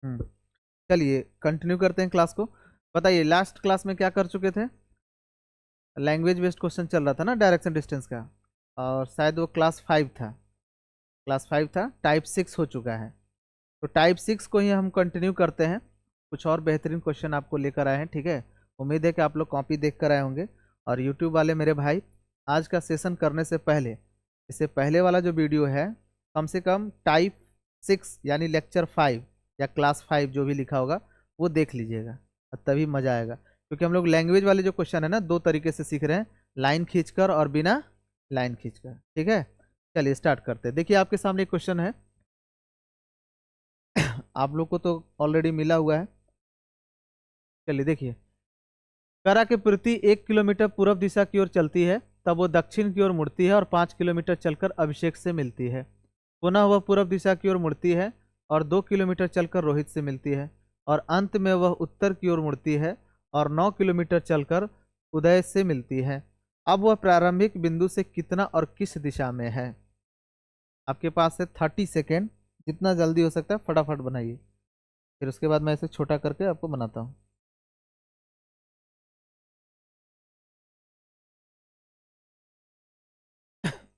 हम्म। चलिए कंटिन्यू करते हैं क्लास को। बताइए लास्ट क्लास में क्या कर चुके थे। लैंग्वेज बेस्ड क्वेश्चन चल रहा था ना डायरेक्शन डिस्टेंस का, और शायद वो क्लास 5 था। क्लास 5 था, टाइप 6 हो चुका है। तो टाइप 6 को ही हम कंटिन्यू करते हैं। कुछ और बेहतरीन क्वेश्चन आपको लेकर आए हैं, ठीक है। उम्मीद है कि आप लोग कॉपी देख कर आए होंगे। और यूट्यूब वाले मेरे भाई, आज का सेशन करने से पहले, इससे पहले वाला जो वीडियो है, कम से कम टाइप 6 यानी लेक्चर 5 या क्लास 5 जो भी लिखा होगा वो देख लीजिएगा, और तभी मज़ा आएगा। क्योंकि हम लोग लैंग्वेज वाले जो क्वेश्चन है ना, दो तरीके से सीख रहे हैं, लाइन खींचकर और बिना लाइन खींचकर, ठीक है। चलिए स्टार्ट करते हैं। देखिए आपके सामने एक क्वेश्चन है, आप लोग को तो ऑलरेडी मिला हुआ है। चलिए देखिए, करा के प्रति 1 किलोमीटर पूर्व दिशा की ओर चलती है, तब वो दक्षिण की ओर मुड़ती है और 5 किलोमीटर चलकर अभिषेक से मिलती है। पुनः वह पूर्व दिशा की ओर मुड़ती है और 2 किलोमीटर चलकर रोहित से मिलती है, और अंत में वह उत्तर की ओर मुड़ती है और 9 किलोमीटर चलकर उदय से मिलती है। अब वह प्रारंभिक बिंदु से कितना और किस दिशा में है। आपके पास है 30 सेकेंड, जितना जल्दी हो सकता है फटाफट बनाइए, फिर उसके बाद मैं इसे छोटा करके आपको बनाता हूँ।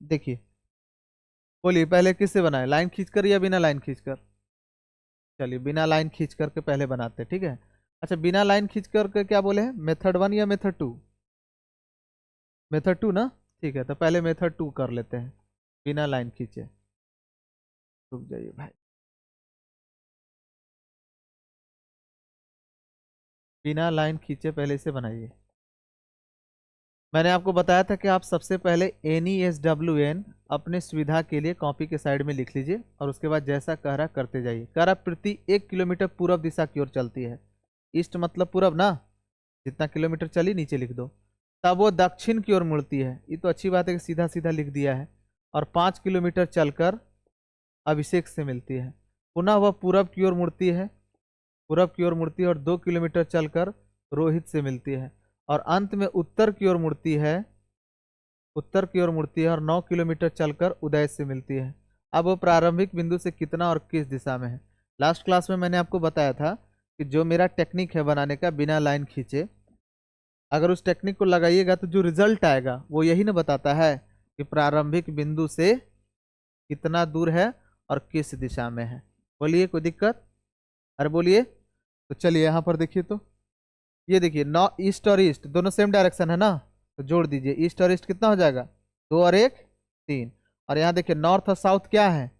देखिए, बोलिए पहले किससे बनाए, लाइन खींचकर या बिना लाइन खींचकर। चलिए बिना लाइन खींच करके पहले बनाते हैं, ठीक है। अच्छा, बिना लाइन खींच करके क्या बोले हैं, मेथड 1 या मेथड 2। मेथड 2 ना, ठीक है। तो पहले मेथड 2 कर लेते हैं, बिना लाइन खींचे। रुक जाइए भाई, बिना लाइन खींचे पहले इसे बनाइए। मैंने आपको बताया था कि आप सबसे पहले NESWN अपने सुविधा के लिए कॉपी के साइड में लिख लीजिए, और उसके बाद जैसा कह रहा करते जाइए। कह रहा प्रति 1 किलोमीटर पूर्व दिशा की ओर चलती है। ईस्ट मतलब पूरब ना, जितना किलोमीटर चली नीचे लिख दो। तब वो दक्षिण की ओर मुड़ती है, ये तो अच्छी बात है कि सीधा सीधा लिख दिया है। और 5 किलोमीटर चलकर अभिषेक से मिलती है। पुनः वह पूरब की ओर मुड़ती है, पूरब की ओर मुड़ती है और 2 किलोमीटर चलकर रोहित से मिलती है। और अंत में उत्तर की ओर मुड़ती है, उत्तर की ओर मुड़ती है और 9 किलोमीटर चलकर उदय से मिलती है। अब वो प्रारंभिक बिंदु से कितना और किस दिशा में है। लास्ट क्लास में मैंने आपको बताया था कि जो मेरा टेक्निक है बनाने का बिना लाइन खींचे, अगर उस टेक्निक को लगाइएगा तो जो रिजल्ट आएगा वो यही ना बताता है कि प्रारंभिक बिंदु से कितना दूर है और किस दिशा में है। बोलिए कोई दिक्कत, अरे बोलिए। तो चलिए यहाँ पर देखिए, तो ये देखिए, नॉ ईस्ट और ईस्ट दोनों सेम डायरेक्शन है ना, तो जोड़ दीजिए। ईस्ट और ईस्ट कितना हो जाएगा, 2 और 1 3। और यहाँ देखिए नॉर्थ और साउथ क्या है,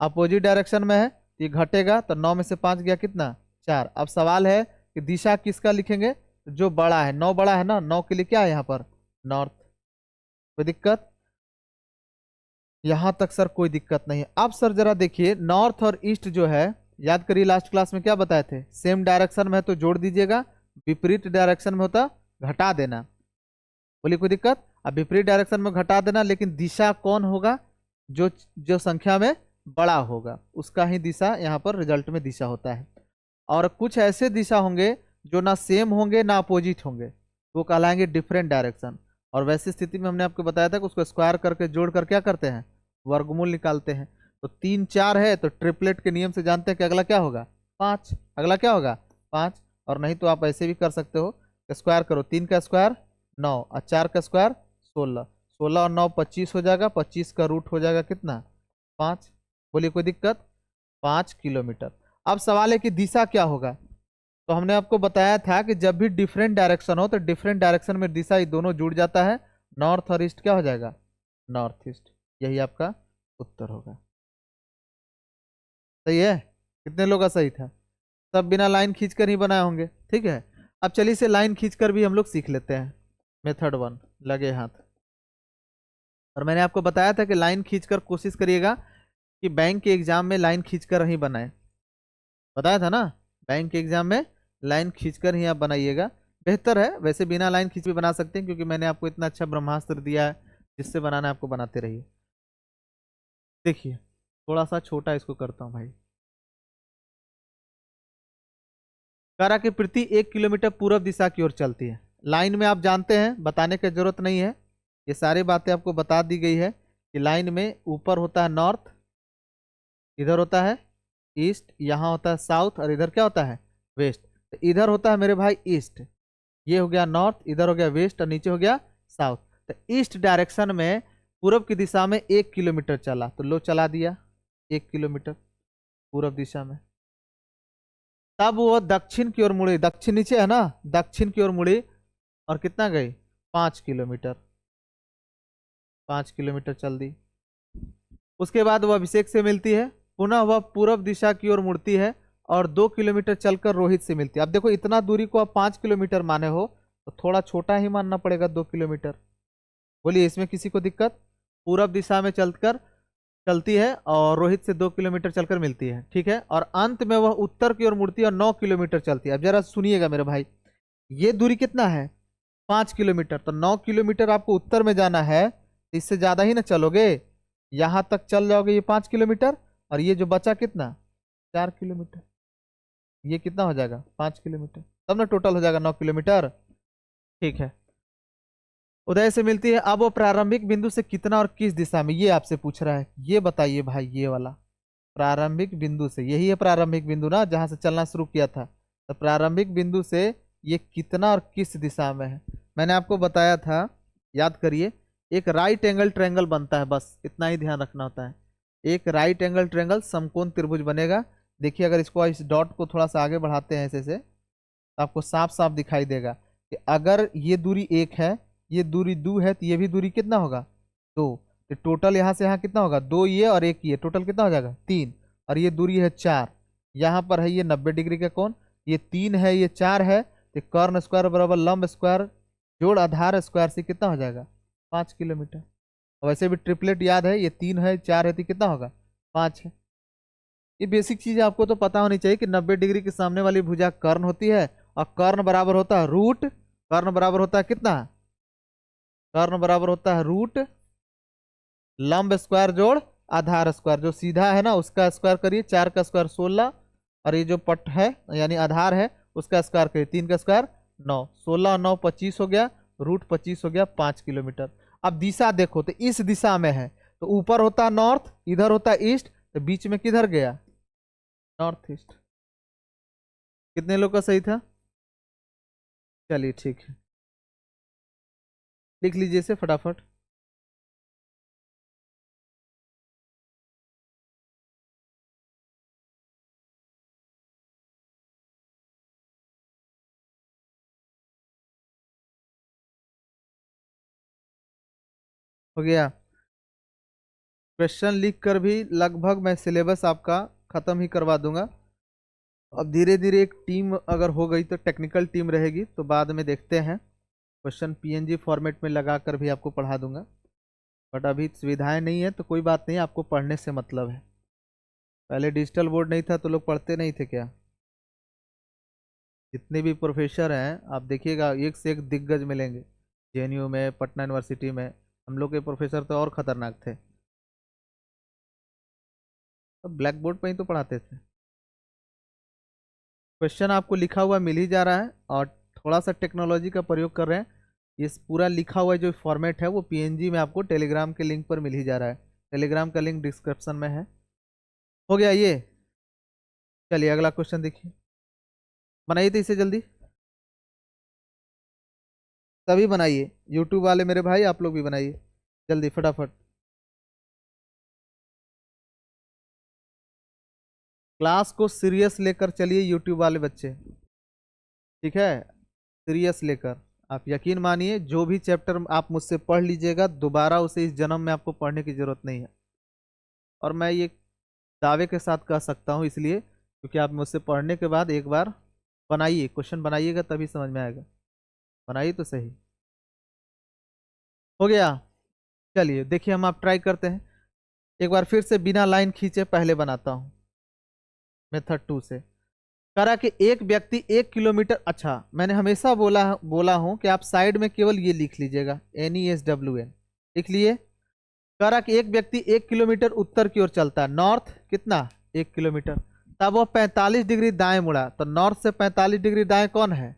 अपोजिट डायरेक्शन में है, तो ये घटेगा, तो 9 में से 5 गया कितना, 4। अब सवाल है कि दिशा किसका लिखेंगे, तो जो बड़ा है, 9 बड़ा है ना, 9 के लिए क्या है यहाँ पर, नॉर्थ। कोई दिक्कत, यहाँ तक सर कोई दिक्कत नहीं है। अब सर जरा देखिए, नॉर्थ और ईस्ट जो है, याद करिए लास्ट क्लास में क्या बताए थे, सेम डायरेक्शन में है तो जोड़ दीजिएगा, विपरीत डायरेक्शन में होता घटा देना। बोलिए कोई दिक्कत। अब विपरीत डायरेक्शन में घटा देना, लेकिन दिशा कौन होगा, जो जो संख्या में बड़ा होगा उसका ही दिशा यहाँ पर रिजल्ट में दिशा होता है। और कुछ ऐसे दिशा होंगे जो ना सेम होंगे ना अपोजिट होंगे, वो कहलाएंगे डिफरेंट डायरेक्शन। और वैसी स्थिति में हमने आपको बताया था कि उसको स्क्वायर करके जोड़ कर क्या करते हैं, वर्गमूल निकालते हैं। तो 3 4 है तो ट्रिपलेट के नियम से जानते हैं कि अगला क्या होगा, 5। अगला क्या होगा, 5। और नहीं तो आप ऐसे भी कर सकते हो, स्क्वायर करो, 3 का स्क्वायर 9 और 4 का स्क्वायर 16। 16 और 9 25 हो जाएगा, 25 का रूट हो जाएगा कितना, 5। बोलिए कोई दिक्कत, 5 किलोमीटर। अब सवाल है कि दिशा क्या होगा। तो हमने आपको बताया था कि जब भी डिफरेंट डायरेक्शन हो तो डिफरेंट डायरेक्शन में दिशा ये दोनों जुड़ जाता है, नॉर्थ और ईस्ट क्या हो जाएगा, नॉर्थ ईस्ट। यही आपका उत्तर होगा। सही है, कितने लोग का सही था, सब बिना लाइन खींचकर ही बनाए होंगे, ठीक है। अब चलिए इसे लाइन खींचकर भी हम लोग सीख लेते हैं। मेथड 1, लगे हाथ। और मैंने आपको बताया था कि लाइन खींचकर कोशिश करिएगा कि बैंक के एग्जाम में लाइन खींचकर ही बनाए, बताया था ना, बैंक के एग्जाम में लाइन खींचकर ही आप बनाइएगा, बेहतर है। वैसे बिना लाइन खींच भी बना सकते हैं, क्योंकि मैंने आपको इतना अच्छा ब्रह्मास्त्र दिया है जिससे बनाना है, आपको बनाते रहिए। देखिए थोड़ा सा छोटा इसको करता हूँ भाई। कारा की प्रति 1 किलोमीटर पूर्व दिशा की ओर चलती है। लाइन में आप जानते हैं, बताने की जरूरत नहीं है, ये सारी बातें आपको बता दी गई है कि लाइन में ऊपर होता है नॉर्थ, इधर होता है ईस्ट, यहाँ होता है साउथ, और इधर क्या होता है वेस्ट। तो इधर होता है मेरे भाई ईस्ट, ये हो गया नॉर्थ, इधर हो गया वेस्ट, और नीचे हो गया साउथ। तो ईस्ट डायरेक्शन में पूरब की दिशा में 1 किलोमीटर चला, तो लो चला दिया 1 किलोमीटर पूरब दिशा में। तब वो दक्षिण की ओर मुड़ी, दक्षिण नीचे है ना, दक्षिण की ओर मुड़ी, और कितना गई 5 किलोमीटर, 5 किलोमीटर चल दी। उसके बाद वह अभिषेक से मिलती है, पुनः वह पूरब दिशा की ओर मुड़ती है और 2 किलोमीटर चलकर रोहित से मिलती है। अब देखो इतना दूरी को आप 5 किलोमीटर माने हो तो थोड़ा छोटा ही मानना पड़ेगा 2 किलोमीटर। बोलिए इसमें किसी को दिक्कत? पूरब दिशा में चलकर चलती है और रोहित से 2 किलोमीटर चलकर मिलती है, ठीक है। और अंत में वह उत्तर की ओर मुड़ती है और 9 किलोमीटर चलती है। अब जरा सुनिएगा मेरे भाई, ये दूरी कितना है 5 किलोमीटर, तो 9 किलोमीटर आपको उत्तर में जाना है, तो इससे ज्यादा ही ना चलोगे, यहां तक चल जाओगे ये 5 किलोमीटर, और ये जो बचा कितना 4 किलोमीटर, ये कितना हो जाएगा 5 किलोमीटर, तब ना टोटल हो जाएगा 9 किलोमीटर, ठीक है। उदय से मिलती है, अब वो प्रारंभिक बिंदु से कितना और किस दिशा में, ये आपसे पूछ रहा है, ये बताइए भाई। ये वाला प्रारंभिक बिंदु से, यही है प्रारंभिक बिंदु ना जहां से चलना शुरू किया था, तो प्रारंभिक बिंदु से ये कितना और किस दिशा में है। मैंने आपको बताया था, याद करिए, एक राइट एंगल ट्रायंगल बनता है, बस इतना ही ध्यान रखना होता है। एक राइट एंगल ट्रायंगल समकोण त्रिभुज बनेगा। देखिए अगर इसको इस डॉट को थोड़ा सा आगे बढ़ाते हैं ऐसे से, तो आपको साफ साफ दिखाई देगा कि अगर ये दूरी 1 है, ये दूरी 2 है, तो ये भी दूरी कितना होगा 2, तो टोटल यहाँ से यहाँ कितना होगा 2 ये और 1 ये, टोटल कितना हो जाएगा 3, और ये दूरी है 4, यहाँ पर है ये 90 डिग्री का कोण, ये 3 है ये 4 है, तो कर्ण स्क्वायर बराबर लंब स्क्वायर जोड़ आधार स्क्वायर से कितना हो जाएगा 5 किलोमीटर। वैसे भी ट्रिपलेट याद है, ये 3 है 4 है, तो कितना होगा 5 है। ये बेसिक चीज आपको तो पता होनी चाहिए कि 90 डिग्री के सामने वाली भुजा कर्ण होती है, और कर्ण बराबर होता है रूट, कर्ण बराबर होता है कितना, कर्ण बराबर होता है रूट लंब स्क्वायर जोड़ आधार स्क्वायर, जो सीधा है ना उसका स्क्वायर करिए, 4 का स्क्वायर 16, और ये जो पट है यानी आधार है उसका स्क्वायर करिए, 3 का स्क्वायर 9, 16 और 9 25 हो गया, रूट 25 हो गया 5 किलोमीटर। अब दिशा देखो तो इस दिशा में है, तो ऊपर होता है नॉर्थ, इधर होता है ईस्ट, तो बीच में किधर गया नॉर्थ ईस्ट। कितने लोग का सही था? चलिए ठीक है, लिख लीजिए इसे फटाफट। हो गया? क्वेश्चन लिख कर भी लगभग मैं सिलेबस आपका खत्म ही करवा दूंगा। अब धीरे धीरे एक टीम अगर हो गई तो टेक्निकल टीम रहेगी, तो बाद में देखते हैं, क्वेश्चन पीएनजी फॉर्मेट में लगा कर भी आपको पढ़ा दूंगा। बट अभी सुविधाएं नहीं है तो कोई बात नहीं, आपको पढ़ने से मतलब है। पहले डिजिटल बोर्ड नहीं था तो लोग पढ़ते नहीं थे क्या? जितने भी प्रोफेसर हैं आप देखिएगा, एक से एक दिग्गज मिलेंगे, जेएनयू में, पटना यूनिवर्सिटी में। हम लोग के प्रोफेसर तो और खतरनाक थे, तो ब्लैक बोर्ड पर ही तो पढ़ाते थे। क्वेश्चन आपको लिखा हुआ मिल ही जा रहा है, और थोड़ा सा टेक्नोलॉजी का प्रयोग कर रहे हैं। इस पूरा लिखा हुआ जो फॉर्मेट है वो पीएनजी में आपको टेलीग्राम के लिंक पर मिल ही जा रहा है, टेलीग्राम का लिंक डिस्क्रिप्शन में है। हो गया ये? चलिए अगला क्वेश्चन देखिए, बनाइए तो इसे जल्दी, सभी बनाइए, यूट्यूब वाले मेरे भाई आप लोग भी बनाइए जल्दी फटाफट। क्लास को सीरियस लेकर चलिए यूट्यूब वाले बच्चे, ठीक है, सीरियस लेकर। आप यकीन मानिए जो भी चैप्टर आप मुझसे पढ़ लीजिएगा, दोबारा उसे इस जन्म में आपको पढ़ने की जरूरत नहीं है। और मैं ये दावे के साथ कह सकता हूँ इसलिए क्योंकि आप मुझसे पढ़ने के बाद एक बार बनाइए, क्वेश्चन बनाइएगा तभी समझ में आएगा। बनाइए तो सही। हो गया? चलिए देखिए हम आप ट्राई करते हैं एक बार फिर से, बिना लाइन खींचे पहले बनाता हूँ मेथड 2 से। करा कि एक व्यक्ति 1 किलोमीटर, अच्छा मैंने हमेशा बोला बोला हूं कि आप साइड में केवल ये लिख लीजिएगा NESWN, लिख लिए। करा कि एक व्यक्ति 1 किलोमीटर उत्तर की ओर चलता है, नॉर्थ कितना 1 किलोमीटर, तब वो 45 डिग्री दाएं मुड़ा, तो नॉर्थ से 45 डिग्री दाएं कौन है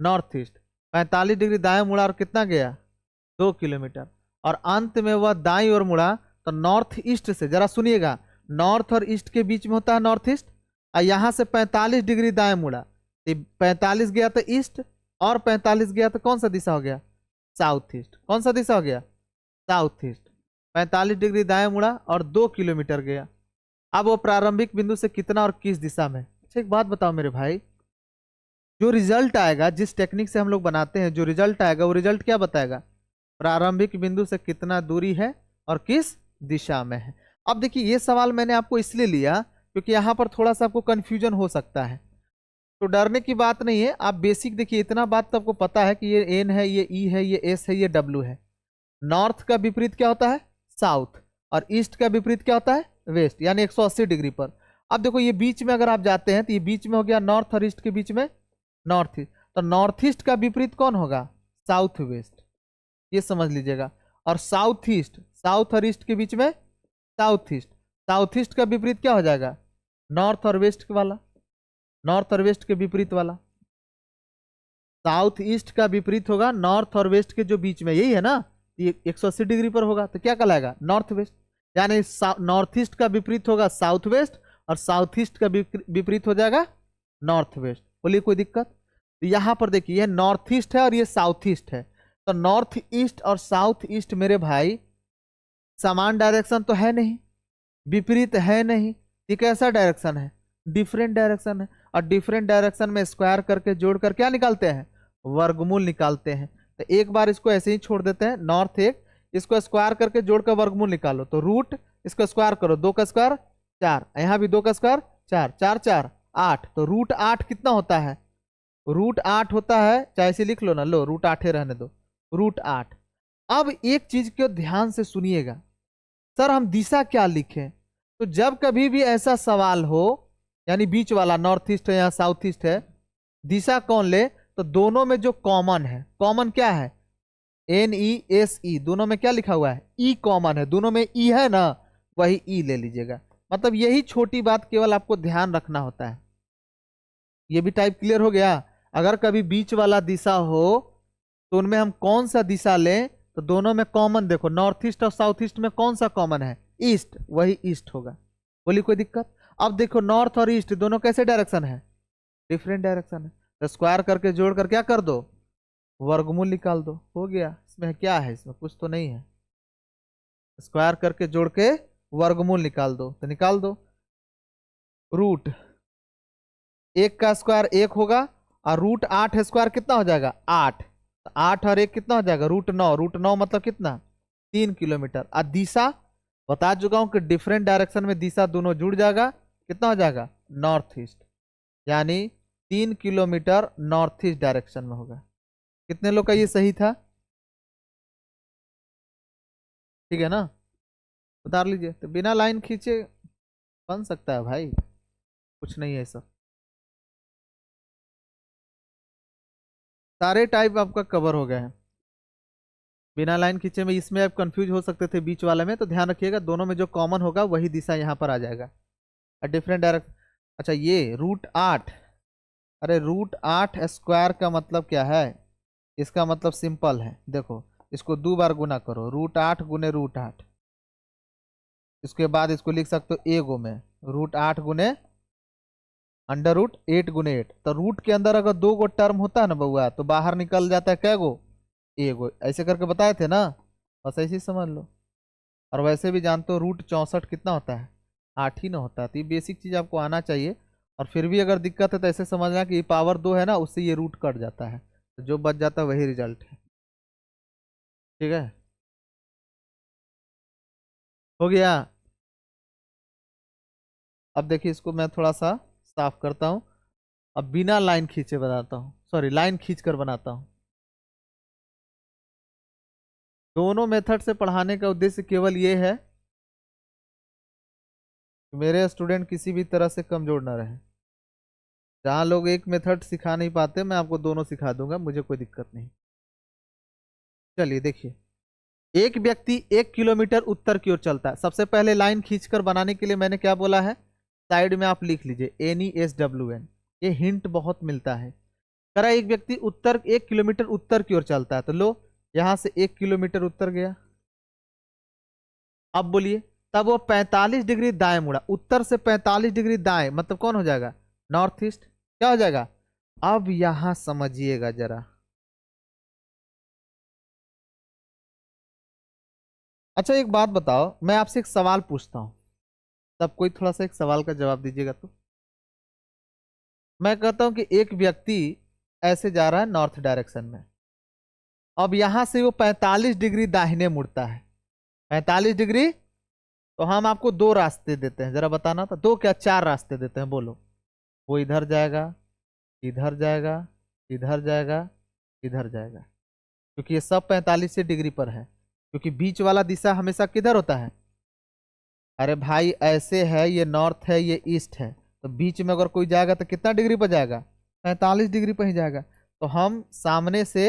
नॉर्थ ईस्ट, 45 डिग्री दाएं मुड़ा और कितना गया 2 किलोमीटर, और अंत में वह दाईं ओर मुड़ा, तो नॉर्थ ईस्ट से, जरा सुनिएगा, नॉर्थ और ईस्ट के बीच में होता है नॉर्थ ईस्ट, और यहां से 45 डिग्री दाएं मुड़ा, 45 गया तो ईस्ट और 45 गया तो कौन सा दिशा हो गया? South east. कौन सा दिशा हो गया? South east. 45 डिग्री दाएं मुड़ा और 2 किलोमीटर गया। अब वो प्रारंभिक बिंदु से कितना और किस दिशा में? अच्छा एक बात बताओ मेरे भाई, जो रिजल्ट आएगा, जिस टेक्निक से हम लोग बनाते हैं, जो रिजल्ट आएगा वो रिजल्ट क्या बताएगा? प्रारंभिक बिंदु से कितना दूरी है और किस दिशा में है। अब देखिए ये सवाल मैंने आपको इसलिए लिया क्योंकि यहां पर थोड़ा सा आपको कंफ्यूजन हो सकता है, तो डरने की बात नहीं है। आप बेसिक देखिए, इतना बात तो आपको पता है कि ये एन है, ये ई है, ये एस है, ये डब्ल्यू है। नॉर्थ का विपरीत क्या होता है? साउथ। और ईस्ट का विपरीत क्या होता है? वेस्ट, यानी 180 डिग्री पर। अब देखो ये बीच में अगर आप जाते हैं तो ये बीच में हो गया नॉर्थ और ईस्ट के बीच में नॉर्थ ईस्ट, तो नॉर्थ ईस्ट का विपरीत कौन होगा? साउथ वेस्ट, ये समझ लीजिएगा। और साउथ ईस्ट, साउथ और ईस्ट के बीच में साउथ ईस्ट, साउथ ईस्ट का विपरीत क्या हो जाएगा? नॉर्थ और वेस्ट वाला, नॉर्थ और वेस्ट के विपरीत वाला। साउथ ईस्ट का विपरीत होगा नॉर्थ और वेस्ट के जो बीच में, यही है ना, ये 180 डिग्री पर होगा, तो क्या कहलाएगा? North west. यानी नॉर्थ ईस्ट का विपरीत होगा साउथ वेस्ट और साउथ ईस्ट का विपरीत हो जाएगा नॉर्थ वेस्ट। बोलिए कोई दिक्कत? तो यहां पर देखिए ये नॉर्थ ईस्ट है और ये साउथ ईस्ट है, तो नॉर्थ ईस्ट और साउथ ईस्ट मेरे भाई समान डायरेक्शन तो है नहीं, विपरीत है नहीं, ये कैसा डायरेक्शन है? डिफरेंट डायरेक्शन है। और डिफरेंट डायरेक्शन में स्क्वायर करके जोड़कर क्या निकालते हैं? वर्गमूल निकालते हैं। तो एक बार इसको ऐसे ही छोड़ देते हैं, नॉर्थ एक, इसको स्क्वायर करके जोड़कर वर्गमूल निकालो, तो रूट इसको स्क्वायर करो, 2 का स्क्वायर 4, यहाँ भी 2 का स्क्वायर 4, 4 4 8, तो रूट 8 कितना होता है? रूट 8 होता है, चाहे इसे लिख लो ना, लो रूट 8 रहने दो, रूट 8। अब एक चीज को ध्यान से सुनिएगा, सर हम दिशा क्या लिखें? तो जब कभी भी ऐसा सवाल हो, यानी बीच वाला नॉर्थ ईस्ट है या साउथ ईस्ट है, दिशा कौन ले? तो दोनों में जो कॉमन है, कॉमन क्या है? एन ई एस ई, दोनों में क्या लिखा हुआ है? ई कॉमन है, दोनों में ई है ना, वही ई ले लीजिएगा। मतलब यही छोटी बात केवल आपको ध्यान रखना होता है। ये भी टाइप क्लियर हो गया? अगर कभी बीच वाला दिशा हो तो उनमें हम कौन सा दिशा लें? तो दोनों में कॉमन देखो, नॉर्थ ईस्ट और साउथ ईस्ट में कौन सा कॉमन है? ईस्ट, वही ईस्ट होगा। बोलिए कोई दिक्कत? अब देखो नॉर्थ और ईस्ट दोनों कैसे डायरेक्शन है? डिफरेंट डायरेक्शन है, तो स्क्वायर करके जोड़कर क्या कर दो? वर्गमूल निकाल दो, हो गया। इसमें क्या है? इसमें कुछ तो नहीं है, स्क्वायर करके जोड़ के वर्गमूल निकाल दो, तो निकाल दो। रूट 1 का स्क्वायर 1 होगा और रूट 8 स्क्वायर कितना हो जाएगा? 8, 8 और 1 कितना हो जाएगा? रूट 9, रूट 9 मतलब कितना? 3 किलोमीटर। और दिशा बता चुका हूं कि डिफरेंट डायरेक्शन में दिशा दोनों जुड़ जाएगा, कितना हो जाएगा? नॉर्थ ईस्ट, यानी 3 किलोमीटर नॉर्थ ईस्ट डायरेक्शन में होगा। कितने लोग का ये सही था? ठीक है ना? उतार लीजिए। तो बिना लाइन खींचे बन सकता है भाई, कुछ नहीं है सब। सारे टाइप आपका कवर हो गए हैं बिना लाइन खींचे में। इसमें आप कंफ्यूज हो सकते थे बीच वाले में, तो ध्यान रखिएगा दोनों में जो कॉमन होगा वही दिशा यहाँ पर आ जाएगा। Different direct. अच्छा ये रूट 8, अरे रूट 8 स्क्वायर का मतलब क्या है? इसका मतलब सिंपल है, देखो इसको 2 बार गुना करो, रूट 8 गुने रूट 8, इसके बाद इसको लिख सकते हो ए गो में, रूट 8 गुने अंडर रूट 8 गुने 8। तो रूट के अंदर अगर 2 गो टर्म होता है ना बउआ, तो बाहर निकल जाता है कै गो? एगो। ऐसे करके बताए थे ना, बस ऐसे ही समझ लो। और वैसे भी जानते हो रूट 64 कितना होता है? 8 ही ना होता है। तो ये बेसिक चीज आपको आना चाहिए। और फिर भी अगर दिक्कत है तो ऐसे समझना कि पावर 2 है ना, उससे ये रूट कट जाता है, तो जो बच जाता है वही रिजल्ट है। ठीक है, हो गया। अब देखिए इसको मैं थोड़ा सा साफ करता हूँ। अब बिना लाइन खींचे बनाता हूँ, सॉरी लाइन खींच कर बनाता हूँ। दोनों मेथड से पढ़ाने का उद्देश्य केवल ये है कि मेरे स्टूडेंट किसी भी तरह से कमजोर ना रहे। जहाँ लोग एक मेथड सिखा नहीं पाते, मैं आपको दोनों सिखा दूंगा, मुझे कोई दिक्कत नहीं। चलिए देखिए, एक व्यक्ति 1 किलोमीटर उत्तर की ओर चलता है। सबसे पहले लाइन खींचकर बनाने के लिए मैंने क्या बोला है? साइड में आप लिख लीजिए NESWN, ये हिंट बहुत मिलता है। करा एक व्यक्ति 1 किलोमीटर उत्तर की ओर चलता है, तो लो यहां से 1 किलोमीटर उत्तर गया। अब बोलिए तब वो 45 डिग्री दाएं मुड़ा, उत्तर से 45 डिग्री दाएं, मतलब कौन हो जाएगा, नॉर्थ ईस्ट। क्या हो जाएगा, अब यहां समझिएगा जरा। अच्छा एक बात बताओ, मैं आपसे एक सवाल पूछता हूं, तब कोई थोड़ा सा एक सवाल का जवाब दीजिएगा। तो मैं कहता हूं कि एक व्यक्ति ऐसे जा रहा है नॉर्थ डायरेक्शन में, अब यहां से वो 45 डिग्री दाहिने मुड़ता है, 45 डिग्री। तो हम आपको दो रास्ते देते हैं, जरा बताना था, दो क्या चार रास्ते देते हैं, बोलो। वो इधर जाएगा, इधर जाएगा, इधर जाएगा, इधर जाएगा, क्योंकि ये सब 45 डिग्री पर है, क्योंकि बीच वाला दिशा हमेशा किधर होता है। अरे भाई ऐसे है, ये नॉर्थ है, ये ईस्ट है, तो बीच में अगर कोई जाएगा तो कितना डिग्री पर जाएगा, 45 डिग्री पर ही जाएगा। तो हम सामने से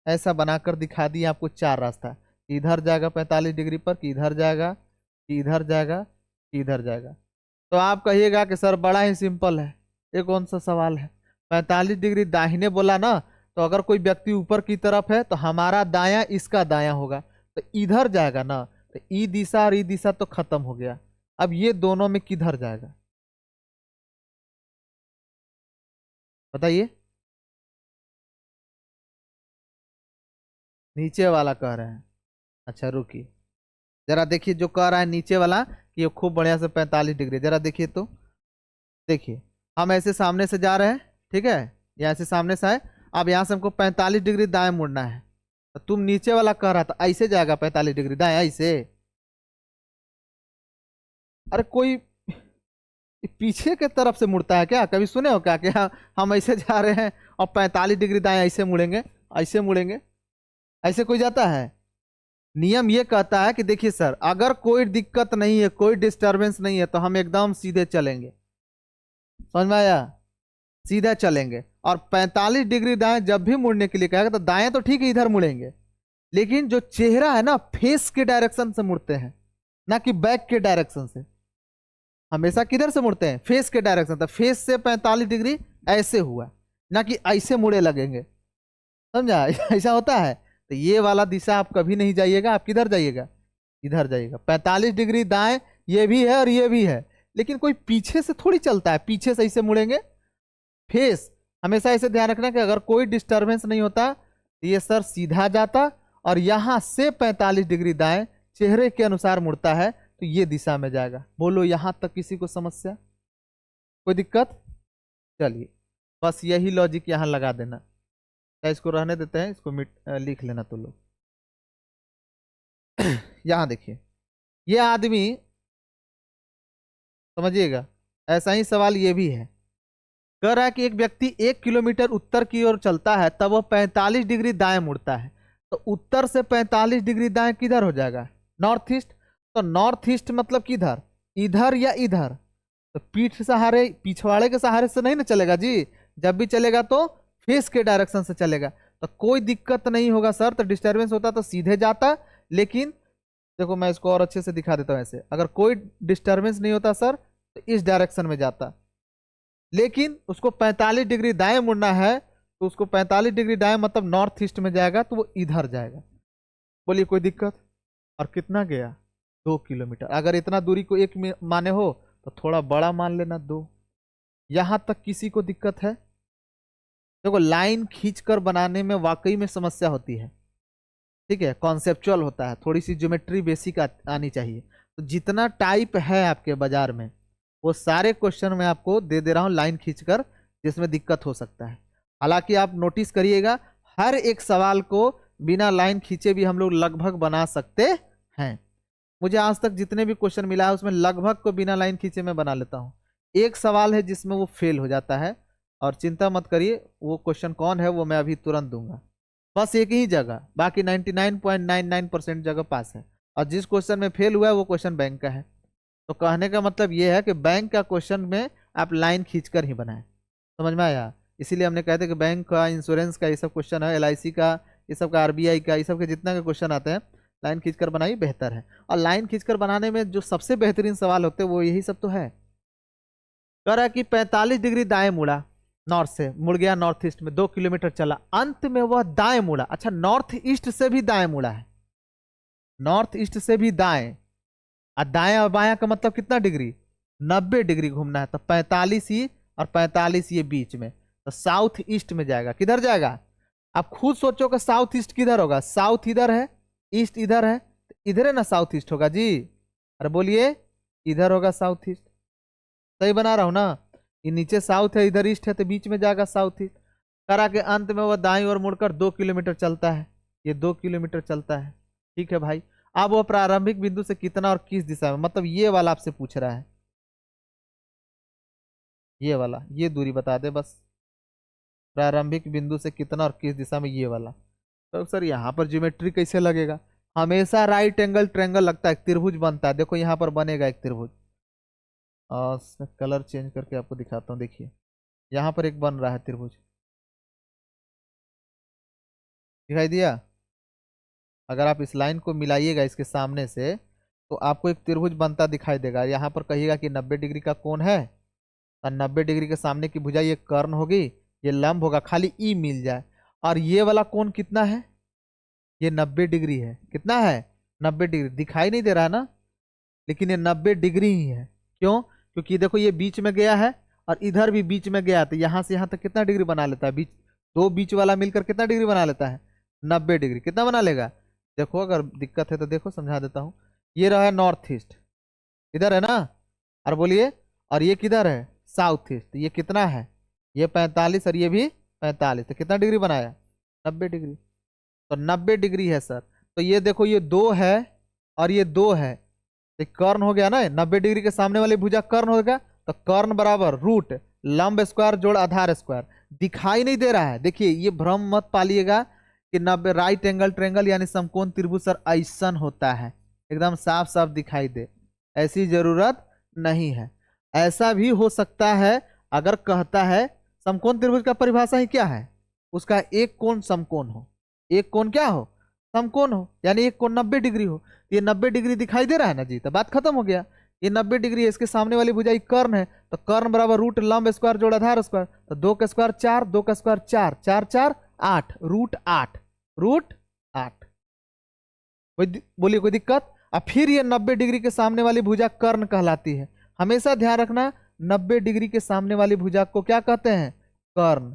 ऐसा बनाकर दिखा दिए आपको चार रास्ता, इधर जाएगा 45 डिग्री पर, कि इधर जाएगा, कि इधर जाएगा, कि इधर जाएगा। तो आप कहिएगा कि सर बड़ा ही सिंपल है, ये कौन सा सवाल है, 45 डिग्री दाहिने बोला ना, तो अगर कोई व्यक्ति ऊपर की तरफ है तो हमारा दायां इसका दायां होगा, तो इधर जाएगा ना, तो ई दिशा और ई दिशा तो खत्म हो गया। अब ये दोनों में किधर जाएगा, बताइए। नीचे वाला कह रहे हैं, अच्छा रुकिए, जरा देखिए जो कह रहा है नीचे वाला कि ये खूब बढ़िया से 45 डिग्री, जरा देखिए तो, देखिए हम ऐसे सामने से जा रहे हैं, ठीक है, यहाँ से सामने से आए, अब यहाँ से हमको 45 डिग्री दाएं मुड़ना है, तो तुम नीचे वाला कह रहा था ऐसे जाएगा 45 डिग्री दाएं, ऐसे। अरे कोई पीछे के तरफ से मुड़ता है क्या, कभी सुने हो क्या कि हम ऐसे जा रहे हैं और 45 डिग्री दाएं ऐसे मुड़ेंगे, ऐसे मुड़ेंगे, ऐसे कोई जाता है। नियम ये कहता है कि देखिए सर, अगर कोई दिक्कत नहीं है, कोई डिस्टरबेंस नहीं है, तो हम एकदम सीधे चलेंगे, समझ में आया, सीधा चलेंगे। और 45 डिग्री दाएं जब भी मुड़ने के लिए कहेगा तो दाएं तो ठीक है इधर मुड़ेंगे, लेकिन जो चेहरा है ना फेस के डायरेक्शन से मुड़ते हैं, ना कि बैक के डायरेक्शन से। हमेशा किधर से मुड़ते हैं, फेस के डायरेक्शन, तो फेस से 45 डिग्री ऐसे हुआ, ना कि ऐसे मुड़े लगेंगे, समझा ऐसा होता है। तो ये वाला दिशा आप कभी नहीं जाइएगा, आप किधर जाइएगा, इधर जाइएगा। 45 डिग्री दाएं ये भी है और ये भी है, लेकिन कोई पीछे से थोड़ी चलता है, पीछे से ऐसे मुड़ेंगे। फेस हमेशा ऐसे ध्यान रखना कि अगर कोई डिस्टरबेंस नहीं होता तो ये सर सीधा जाता, और यहां से 45 डिग्री दाएं चेहरे के अनुसार मुड़ता है, तो ये दिशा में जाएगा। बोलो यहां तक किसी को समस्या, कोई दिक्कत। चलिए बस यही लॉजिक यहां लगा देना, क्या इसको रहने देते हैं, इसको लिख लेना तो लोग। यहां देखिए, ये आदमी, समझिएगा, ऐसा ही सवाल ये भी है, कह रहा है कि एक व्यक्ति 1 किलोमीटर उत्तर की ओर चलता है, तब वह 45 डिग्री दाएं मुड़ता है, तो उत्तर से 45 डिग्री दाएं किधर हो जाएगा, नॉर्थ ईस्ट। तो नॉर्थ ईस्ट मतलब किधर, इधर या इधर। तो पीठ सहारे, पिछवाड़े के सहारे से नहीं ना चलेगा जी, जब भी चलेगा तो फेस के डायरेक्शन से चलेगा, तो कोई दिक्कत नहीं होगा सर। तो डिस्टर्बेंस होता तो सीधे जाता, लेकिन देखो मैं इसको और अच्छे से दिखा देता हूं, ऐसे अगर कोई डिस्टर्बेंस नहीं होता सर तो इस डायरेक्शन में जाता, लेकिन उसको 45 डिग्री दाएं मुड़ना है, तो उसको 45 डिग्री दाएं मतलब नॉर्थ ईस्ट में जाएगा, तो वो इधर जाएगा। बोलिए कोई दिक्कत। और कितना गया, 2 किलोमीटर। अगर इतना दूरी को एक में माने हो तो थोड़ा बड़ा मान लेना, 2। यहां तक किसी को दिक्कत है। देखो लाइन खींचकर बनाने में वाकई में समस्या होती है, ठीक है, कॉन्सेप्चुअल होता है, थोड़ी सी ज्योमेट्री बेसिक आनी चाहिए। तो जितना टाइप है आपके बाजार में, वो सारे क्वेश्चन मैं आपको दे दे रहा हूँ लाइन खींचकर, जिसमें दिक्कत हो सकता है। हालांकि आप नोटिस करिएगा, हर एक सवाल को बिना लाइन खींचे भी हम लोग लगभग बना सकते हैं। मुझे आज तक जितने भी क्वेश्चन मिला है उसमें लगभग को बिना लाइन खींचे मैं बना लेता हूँ। एक सवाल है जिसमें वो फेल हो जाता है, और चिंता मत करिए, वो क्वेश्चन कौन है वो मैं अभी तुरंत दूंगा। बस एक ही जगह, बाकी 99.99% जगह पास है, और जिस क्वेश्चन में फेल हुआ है वो क्वेश्चन बैंक का है। तो कहने का मतलब ये है कि बैंक का क्वेश्चन में आप लाइन खींचकर ही बनाएं, समझ में आया। इसीलिए हमने कहते हैं कि बैंक का, इंश्योरेंस का ये सब क्वेश्चन है, LIC का, ये सब का, RBI का, ये सब के जितना के क्वेश्चन आते हैं लाइन खींचकर बनाइए, बेहतर है। और लाइन खींचकर बनाने में जो सबसे बेहतरीन सवाल होते हैं वो यही सब तो है। कह रहा है कि 45 डिग्री दाएं मुड़ा, नॉर्थ से मुड़ गया नॉर्थ ईस्ट में, 2 किलोमीटर चला, अंत में वह दाएं मुड़ा। अच्छा नॉर्थ ईस्ट से भी दाएं मुड़ा है, नॉर्थ ईस्ट से भी दाएं, और दायां और बायां का मतलब कितना डिग्री, 90 डिग्री घूमना है। तो 45 ये और 45 ये बीच में, तो साउथ ईस्ट में जाएगा। किधर जाएगा, आप खुद सोचो कि साउथ ईस्ट किधर होगा, साउथ इधर है, ईस्ट इधर है, तो इधर है ना साउथ ईस्ट होगा जी। अरे बोलिए, इधर होगा साउथ ईस्ट। सही बना रहा हूं ना, ये नीचे साउथ है, इधर ईस्ट है, तो बीच में जाएगा साउथ ईस्ट। करा के अंत में वह दाईं ओर मुड़कर 2 किलोमीटर चलता है, ये 2 किलोमीटर चलता है। ठीक है भाई, अब वह प्रारंभिक बिंदु से कितना और किस दिशा में, मतलब ये वाला आपसे पूछ रहा है, ये वाला, ये दूरी बता दे बस, प्रारंभिक बिंदु से कितना और किस दिशा में, ये वाला। तो सर यहाँ पर ज्योमेट्री कैसे लगेगा, हमेशा राइट एंगल ट्रायंगल लगता है, त्रिभुज बनता है। देखो यहाँ पर बनेगा एक त्रिभुज, और कलर चेंज करके आपको दिखाता हूँ। देखिए यहाँ पर एक बन रहा है त्रिभुज, दिखाई दिया। अगर आप इस लाइन को मिलाइएगा इसके सामने से, तो आपको एक त्रिभुज बनता दिखाई देगा। यहाँ पर कहिएगा कि 90 डिग्री का कोण है, और 90 डिग्री के सामने की भुजा ये कर्ण होगी, ये लंब होगा, खाली ई मिल जाए। और ये वाला कोण कितना है, ये 90 डिग्री है। कितना है, 90 डिग्री। दिखाई नहीं दे रहा है ना, लेकिन ये 90 डिग्री ही है। क्यों, क्योंकि देखो ये बीच में गया है और इधर भी बीच में गया, तो यहाँ से यहाँ तक कितना डिग्री बना लेता है, बीच दो बीच वाला मिलकर कितना डिग्री बना लेता है, 90 डिग्री। कितना बना लेगा, देखो अगर दिक्कत है तो देखो समझा देता हूँ। ये रहा नॉर्थ ईस्ट, इधर है ना, और बोलिए, और ये किधर है, साउथ ईस्ट। ये कितना है, ये 45 और ये भी 45, तो कितना डिग्री बनाया, 90 डिग्री। तो 90 डिग्री है सर। तो ये देखो ये 2 है और ये 2 है, तो कर्ण हो गया ना, 90 डिग्री के सामने वाली भुजा कर्ण हो गया। तो कर्ण बराबर रूट लंब स्क्वायर जोड़ आधार स्क्वायर। दिखाई नहीं दे रहा है, देखिए ये भ्रम मत पालिएगा कि 90 राइट एंगल ट्रायंगल यानी समकोण त्रिभुज सर ऐसा होता है, एकदम साफ साफ दिखाई दे, ऐसी जरूरत नहीं है। ऐसा भी हो सकता है, अगर कहता है समकोण त्रिभुज का परिभाषा ही क्या है, उसका एक कोण समकोण हो, एक कोण क्या हो, समकोण हो, यानी एक कोण 90 डिग्री हो। ये 90 डिग्री दिखाई दे रहा है ना जी, तो बात खत्म हो गया। ये 90 डिग्री है, इसके सामने वाली भुजा कर्ण है, तो कर्ण बराबर रूट लंब स्क्वायर जोड़ आधार स्क्वायर। तो 2 का स्क्वायर 4, 2 का स्क्वायर 4, 4 4 8, रूट 8, रूट 8। बोलिए कोई दिक्कत। अब फिर ये 90 डिग्री के सामने वाली भुजा कर्ण कहलाती है। हमेशा ध्यान रखना, 90 डिग्री के सामने वाली भुजा को क्या कहते हैं, कर्ण।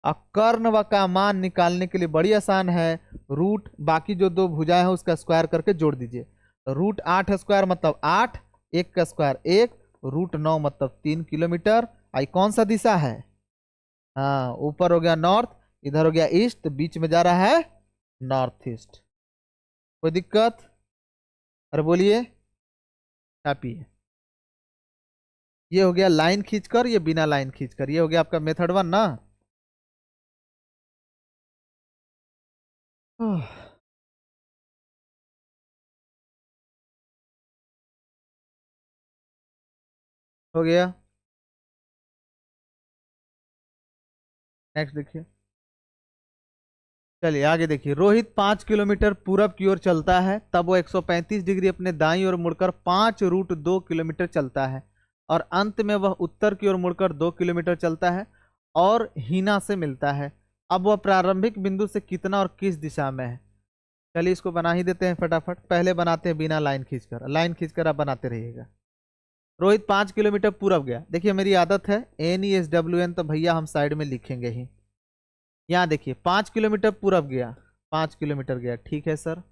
और कर्ण व का मान निकालने के लिए बड़ी आसान है, रूट बाकी जो दो भुजाएं हैं उसका स्क्वायर करके जोड़ दीजिए। तो रूट 8 स्क्वायर मतलब 8, 1 का स्क्वायर 1, रूट 9 मतलब 3 किलोमीटर। आई कौन सा दिशा है, हाँ ऊपर हो गया नॉर्थ, इधर हो गया ईस्ट, बीच में जा रहा है नॉर्थ ईस्ट। कोई दिक्कत, अरे बोलिए, हैप्पी है। ये हो गया लाइन खींचकर, ये बिना लाइन खींचकर, ये हो गया आपका मेथड 1 ना। हो गया, नेक्स्ट देखिए। चलिए आगे देखिए, रोहित 5 किलोमीटर पूरब की ओर चलता है, तब वो 135 डिग्री अपने दाईं ओर मुड़कर 5 रूट 2 किलोमीटर चलता है, और अंत में वह उत्तर की ओर मुड़कर 2 किलोमीटर चलता है और हीना से मिलता है। अब वह प्रारंभिक बिंदु से कितना और किस दिशा में है। चलिए इसको बना ही देते हैं फटाफट, पहले बनाते हैं बिना लाइन खींचकर, लाइन खींचकर आप बनाते रहिएगा। रोहित 5 किलोमीटर पूरब गया, देखिए मेरी आदत है NESWN, तो भैया हम साइड में लिखेंगे ही। यहाँ देखिए 5 किलोमीटर पूरब गया, 5 किलोमीटर गया, ठीक है सर।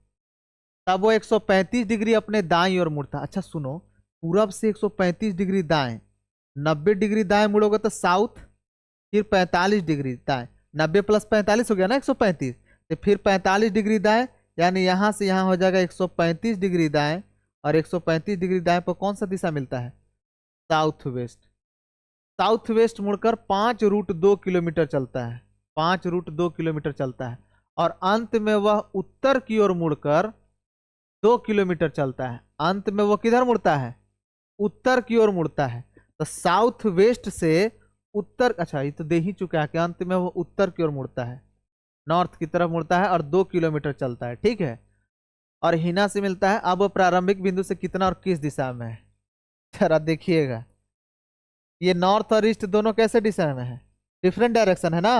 तब वो 135 डिग्री अपने दाईं ओर मुड़ता। अच्छा सुनो, पूरब से 135 डिग्री दाएं, 90 डिग्री दाएं मुड़ोगे तो साउथ, फिर 45 डिग्री दाएं, 90 प्लस 45 हो गया ना 135, तो फिर 45 डिग्री दाएं, यानी यहाँ से यहाँ हो जाएगा 135 डिग्री दाएं, और 135 डिग्री दाएं पर कौन सा दिशा मिलता है, साउथ वेस्ट। साउथ वेस्ट मुड़कर 5 रूट 2 किलोमीटर चलता है, 5 रूट 2 किलोमीटर चलता है, और अंत में वह उत्तर की ओर मुड़कर 2 किलोमीटर चलता है। अंत में वह किधर मुड़ता है, उत्तर की ओर मुड़ता है। तो साउथ वेस्ट से उत्तर, अच्छा ये तो दे ही चुका है कि अंत में वह उत्तर की ओर मुड़ता है, नॉर्थ की तरफ मुड़ता है और 2 किलोमीटर चलता है, ठीक है। और हिना से मिलता है। अब प्रारंभिक बिंदु से कितना और किस दिशा में है, जरा देखिएगा। ये नॉर्थ और ईस्ट दोनों कैसे दिशा में है, डिफरेंट डायरेक्शन है ना।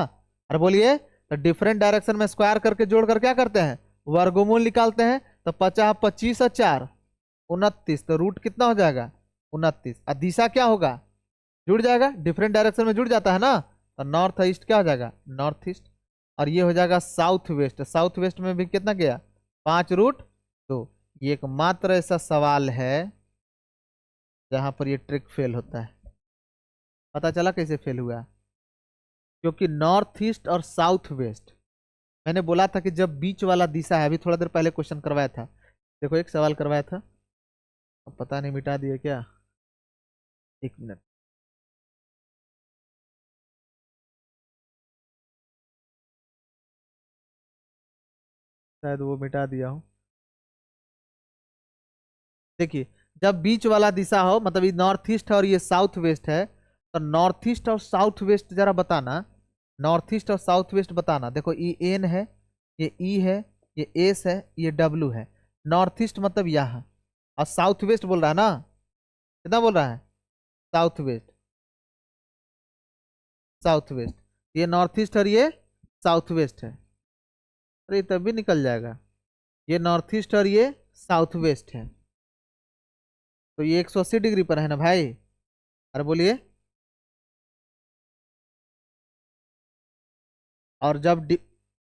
अरे बोलिए, तो डिफरेंट डायरेक्शन में स्क्वायर करके जोड़कर क्या करते हैं, वर्गमूल निकालते हैं। तो 50 25 और 4, 29, तो रूट कितना हो जाएगा 29। और दिशा क्या होगा, जुड़ जाएगा, डिफरेंट डायरेक्शन में जुड़ जाता है ना, तो नॉर्थ ईस्ट क्या हो जाएगा नॉर्थ ईस्ट। और ये हो जाएगा साउथ वेस्ट, साउथ वेस्ट में भी कितना गया 5√2। ये एकमात्र ऐसा सवाल है जहां पर ये ट्रिक फेल होता है। पता चला कैसे फेल हुआ, क्योंकि नॉर्थ ईस्ट और साउथ वेस्ट, मैंने बोला था कि जब बीच वाला दिशा है, अभी थोड़ा देर पहले क्वेश्चन करवाया था, देखो एक सवाल करवाया था, अब पता नहीं मिटा दिए क्या, 1 मिनट। शायद वो मिटा दिया हूँ। देखिए, जब बीच वाला दिशा हो, मतलब ये नॉर्थ ईस्ट है और ये साउथ वेस्ट है, तो नॉर्थ ईस्ट और साउथ वेस्ट जरा बताना, नॉर्थ ईस्ट और साउथ वेस्ट बताना। देखो ये एन है, ये ई है, ये एस है, ये डब्ल्यू है। नॉर्थ ईस्ट मतलब यहाँ, और साउथ वेस्ट बोल रहा है ना, कितना बोल रहा है साउथ वेस्ट, साउथ वेस्ट, ये नॉर्थ ईस्ट और ये साउथ वेस्ट है। अरे तब भी निकल जाएगा, ये नॉर्थ ईस्ट और ये साउथ वेस्ट है, तो ये 180 डिग्री पर है ना भाई। अरे बोलिए। और जब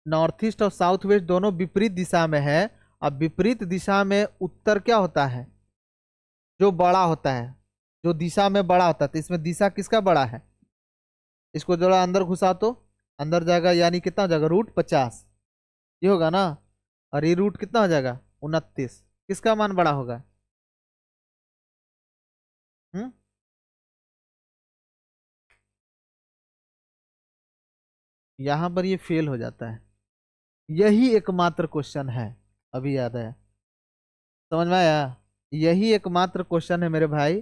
नॉर्थ ईस्ट और साउथ वेस्ट दोनों विपरीत दिशा में है, अब विपरीत दिशा में उत्तर क्या होता है, जो बड़ा होता है, जो दिशा में बड़ा होता है, तो इसमें दिशा किसका बड़ा है, इसको जरा अंदर घुसा तो अंदर जाएगा, यानी कितना हो जाएगा √50, ये होगा ना। और ये रूट कितना हो जाएगा 29, किसका मान बड़ा होगा। हम्म, यहां पर ये फेल हो जाता है, यही एकमात्र क्वेश्चन है, अभी याद आया, समझ में आया। यही एकमात्र क्वेश्चन है मेरे भाई,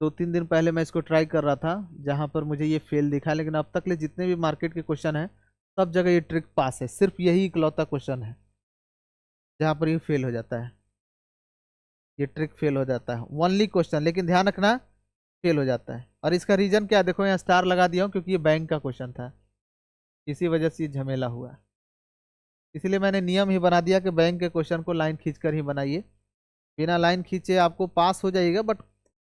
2-3 दिन पहले मैं इसको ट्राई कर रहा था, जहां पर मुझे ये फेल दिखा, लेकिन अब तक ले जितने भी मार्केट के क्वेश्चन हैं सब जगह ये ट्रिक पास है, सिर्फ यही इकलौता क्वेश्चन है जहां पर ये फेल हो जाता है, ये ट्रिक फेल हो जाता है, ओनली क्वेश्चन, लेकिन ध्यान रखना फेल हो जाता है। और इसका रीजन क्या है, देखो यहाँ स्टार लगा दिया हूँ, क्योंकि ये बैंक का क्वेश्चन था, इसी वजह से ये झमेला हुआ, इसलिए मैंने नियम ही बना दिया कि बैंक के क्वेश्चन को लाइन खींच कर ही बनाइए, बिना लाइन खींचे आपको पास हो जाइएगा, बट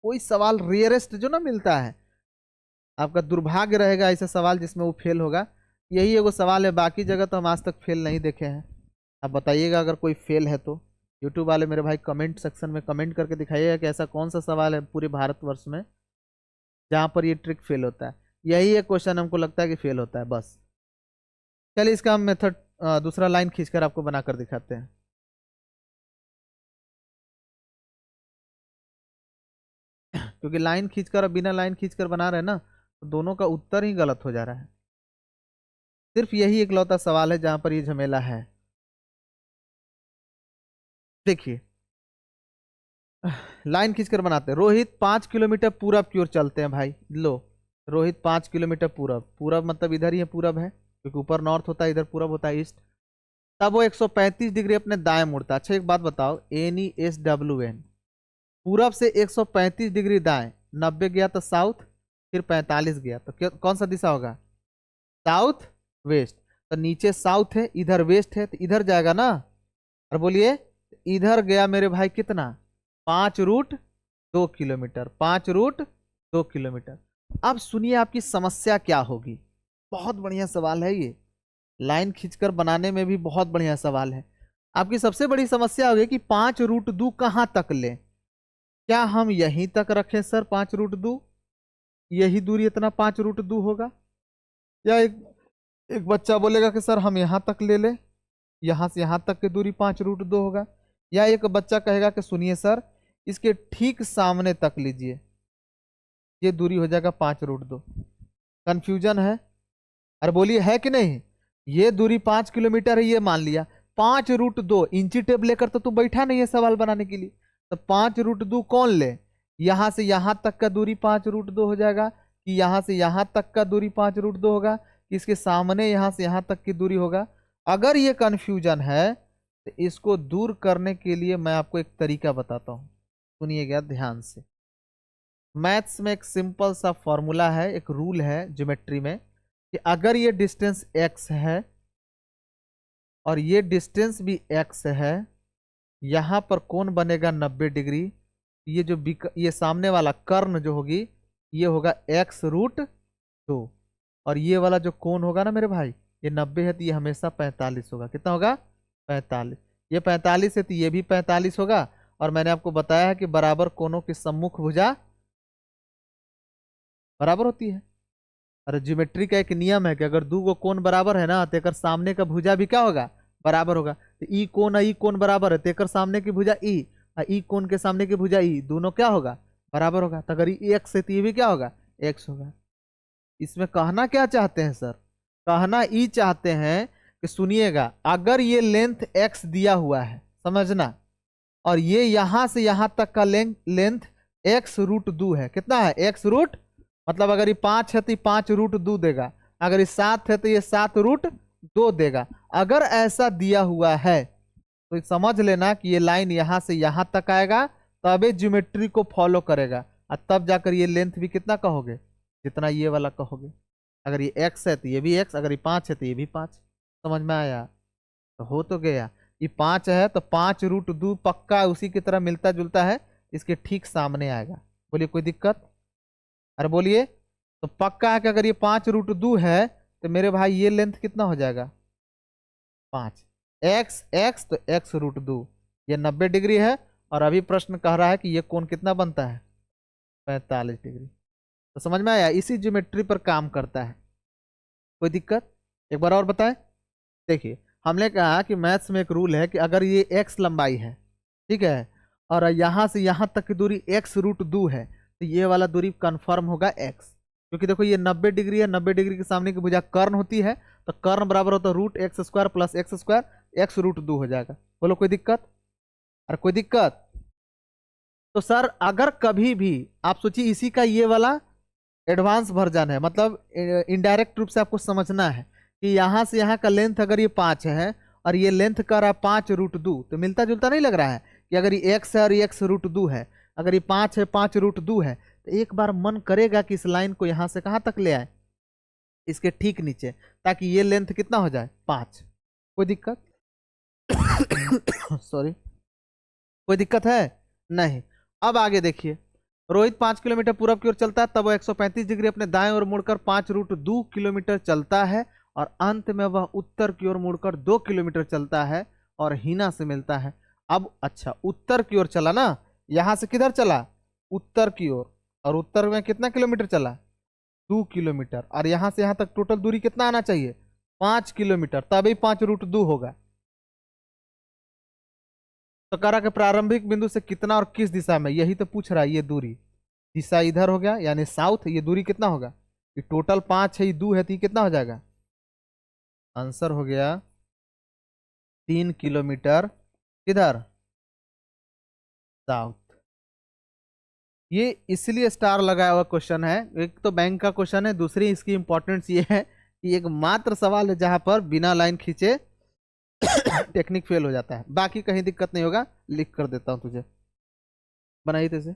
कोई सवाल रेयरेस्ट जो ना मिलता है, आपका दुर्भाग्य रहेगा ऐसा सवाल जिसमें वो फेल होगा, यही एगो सवाल है, बाकी जगह तो हम आज तक फेल नहीं देखे हैं। आप बताइएगा अगर कोई फेल है तो, यूट्यूब वाले मेरे भाई कमेंट सेक्शन में कमेंट करके दिखाइएगा कि ऐसा कौन सा सवाल है पूरे भारतवर्ष में जहाँ पर ये ट्रिक फेल होता है। यही एक क्वेश्चन हमको लगता है कि फेल होता है बस। चलिए इसका हम मेथड दूसरा लाइन खींचकर आपको बनाकर दिखाते हैं। क्योंकि लाइन खींचकर और बिना लाइन खींचकर बना रहे हैं ना, तो दोनों का उत्तर ही गलत हो जा रहा है, सिर्फ यही एकलौता सवाल है जहां पर ये झमेला है। देखिए लाइन खींचकर बनाते हैं, रोहित 5 किलोमीटर पूरब की ओर चलते हैं भाई, लो रोहित 5 किलोमीटर पूरब, पूरब मतलब इधर ही है पूरब है, क्योंकि ऊपर नॉर्थ होता है, इधर पूरब होता है ईस्ट, तब वो 135 डिग्री अपने दाएं मुड़ता है। अच्छा एक बात बताओ, NESWN, पूरब से 135 डिग्री दाएं, 90 गया तो साउथ, फिर 45 गया, तो कौन सा दिशा होगा साउथ वेस्ट। तो नीचे साउथ है, इधर वेस्ट है, तो इधर जाएगा ना। और बोलिए, इधर गया मेरे भाई कितना 5√2 किलोमीटर, 5√2 किलोमीटर। अब सुनिए आपकी समस्या क्या होगी, बहुत बढ़िया सवाल है ये, लाइन खींचकर बनाने में भी बहुत बढ़िया सवाल है। आपकी सबसे बड़ी समस्या होगी कि 5√2 कहाँ तक ले, क्या हम यहीं तक रखें सर 5√2, यही दूरी इतना 5√2 होगा, या एक एक बच्चा बोलेगा कि सर हम यहाँ तक ले लें, यहाँ से यहाँ तक की दूरी 5√2 होगा, या एक बच्चा कहेगा कि सुनिए सर इसके ठीक सामने तक लीजिए, ये दूरी हो जाएगा 5√2। कंफ्यूजन है, अरे बोलिए है कि नहीं, ये दूरी 5 किलोमीटर है ये मान लिया, 5√2 इंची टेप लेकर तो तू बैठा नहीं है सवाल बनाने के लिए, तो 5√2 कौन ले, यहां से यहां तक का दूरी 5√2 हो जाएगा, कि यहां से यहां तक का दूरी 5√2 होगा, कि इसके सामने यहां से यहां तक की दूरी होगा। अगर ये कंफ्यूजन है तो इसको दूर करने के लिए मैं आपको एक तरीका बताता हूं, सुनिएगा ध्यान से। मैथ्स में एक सिंपल सा फॉर्मूला है, एक रूल है ज्योमेट्री में, कि अगर ये डिस्टेंस x है और ये डिस्टेंस भी x है, यहाँ पर कोण बनेगा 90 डिग्री। ये जो ये सामने वाला कर्ण जो होगी ये होगा x√2। और ये वाला जो कोण होगा ना मेरे भाई, ये 90 है तो ये हमेशा 45 होगा। कितना होगा? 45। ये 45 है तो ये भी 45 होगा। और मैंने आपको बताया है कि बराबर कोणों की सम्मुख भुजा बराबर होती है। अरे ज्योमेट्री का एक नियम है कि अगर दो गो कोण बराबर है ना तो एक सामने का भुजा भी क्या होगा? बराबर होगा। तो ई कोण और ई कोण बराबर है तो एक सामने की भुजा ई और ई कोण के सामने की भुजा ई दोनों क्या होगा? बराबर होगा। तो अगर ई एक्स है तो ये भी क्या होगा? एक्स होगा। इसमें कहना क्या चाहते हैं सर? कहना ई चाहते हैं कि सुनिएगा, अगर ये लेंथ एक्स दिया हुआ है, समझना, और ये यहां से यहां तक का लेंथ x√2 है। कितना है? x रूट, मतलब अगर ये 5 है तो ये 5√2 देगा। अगर ये 7 है तो ये 7√2 देगा। अगर ऐसा दिया हुआ है तो समझ लेना कि ये लाइन यहां से यहां तक आएगा, तबे ज्योमेट्री को फॉलो करेगा और तब जाकर ये लेंथ भी कितना कहोगे? जितना ये वाला कहोगे। अगर ये x है तो ये भी x, अगर ये 5 है तो ये भी 5। समझ में आया? तो हो तो गया। ये 5 है तो 5√2 पक्का उसी की तरह मिलता जुलता है, इसके ठीक सामने आएगा। बोलिए कोई दिक्कत? अरे बोलिए। तो पक्का है कि अगर ये 5√2 है तो मेरे भाई ये लेंथ कितना हो जाएगा? 5। एक्स एक्स तो x√2, ये 90 डिग्री है। और अभी प्रश्न कह रहा है कि ये कोण कितना बनता है? 45 डिग्री। तो समझ में आया? इसी ज्योमेट्री पर काम करता है। कोई दिक्कत? एक बार और बताएं। देखिए, हमने कहा कि मैथ्स में एक रूल है कि अगर ये x लंबाई है, ठीक है, और यहां से यहां तक की दूरी x√2 है, तो ये वाला दूरी कंफर्म होगा x। क्योंकि देखो ये 90 डिग्री है, 90 डिग्री के सामने की भुजा कर्ण होती है, तो कर्ण बराबर होता है √x² + x², x√2 हो जाएगा। बोलो कोई दिक्कत? अरे कोई दिक्कत? तो सर अगर कभी भी आप सोचिए, इसी का ये वाला एडवांस वर्जन है, मतलब इनडायरेक्ट रूप से आपको समझना है कि यहां से यहां का लेंथ अगर ये 5 है और ये लेंथ का रहा है 5√2, तो मिलता जुलता नहीं लग रहा है कि अगर ये x है और ये x√2 है, अगर ये 5 है 5√2 है, तो एक बार मन करेगा कि इस लाइन को यहां से कहां तक ले आए? इसके ठीक नीचे, ताकि ये लेंथ कितना हो जाए? 5। कोई दिक्कत? सॉरी, कोई दिक्कत है? नहीं। अब आगे देखिए, रोहित 5 किलोमीटर पूरब की ओर चलता है, तब वह 135 डिग्री अपने दाएं ओर मुड़कर 5√2 किलोमीटर चलता है और अंत में वह उत्तर की ओर मुड़कर 2 किलोमीटर चलता है और हीना से मिलता है। अब अच्छा, उत्तर की ओर चला ना, यहां से किधर चला? उत्तर की ओर। और उत्तर में कितना किलोमीटर चला? 2 किलोमीटर। और यहां से यहां तक टोटल दूरी कितना आना चाहिए? 5 किलोमीटर, तभी 5√2 होगा। तो कह रहा कि प्रारंभिक बिंदु से कितना और किस दिशा में, यही तो पूछ रहा है। ये दूरी, दिशा इधर हो गया यानी साउथ। ये दूरी कितना होगा? ये टोटल 5 है, ये 2 है, तो ये कितना हो जाएगा? आंसर हो गया 3 किलोमीटर। किधर? साउथ। ये इसलिए स्टार लगाया हुआ क्वेश्चन है। एक तो बैंक का क्वेश्चन है, दूसरी इसकी इंपॉर्टेंस ये है कि एक मात्र सवाल है जहां पर बिना लाइन खींचे टेक्निक फेल हो जाता है। बाकी कहीं दिक्कत नहीं होगा, लिख कर देता हूं तुझे, बनाइए तैसे।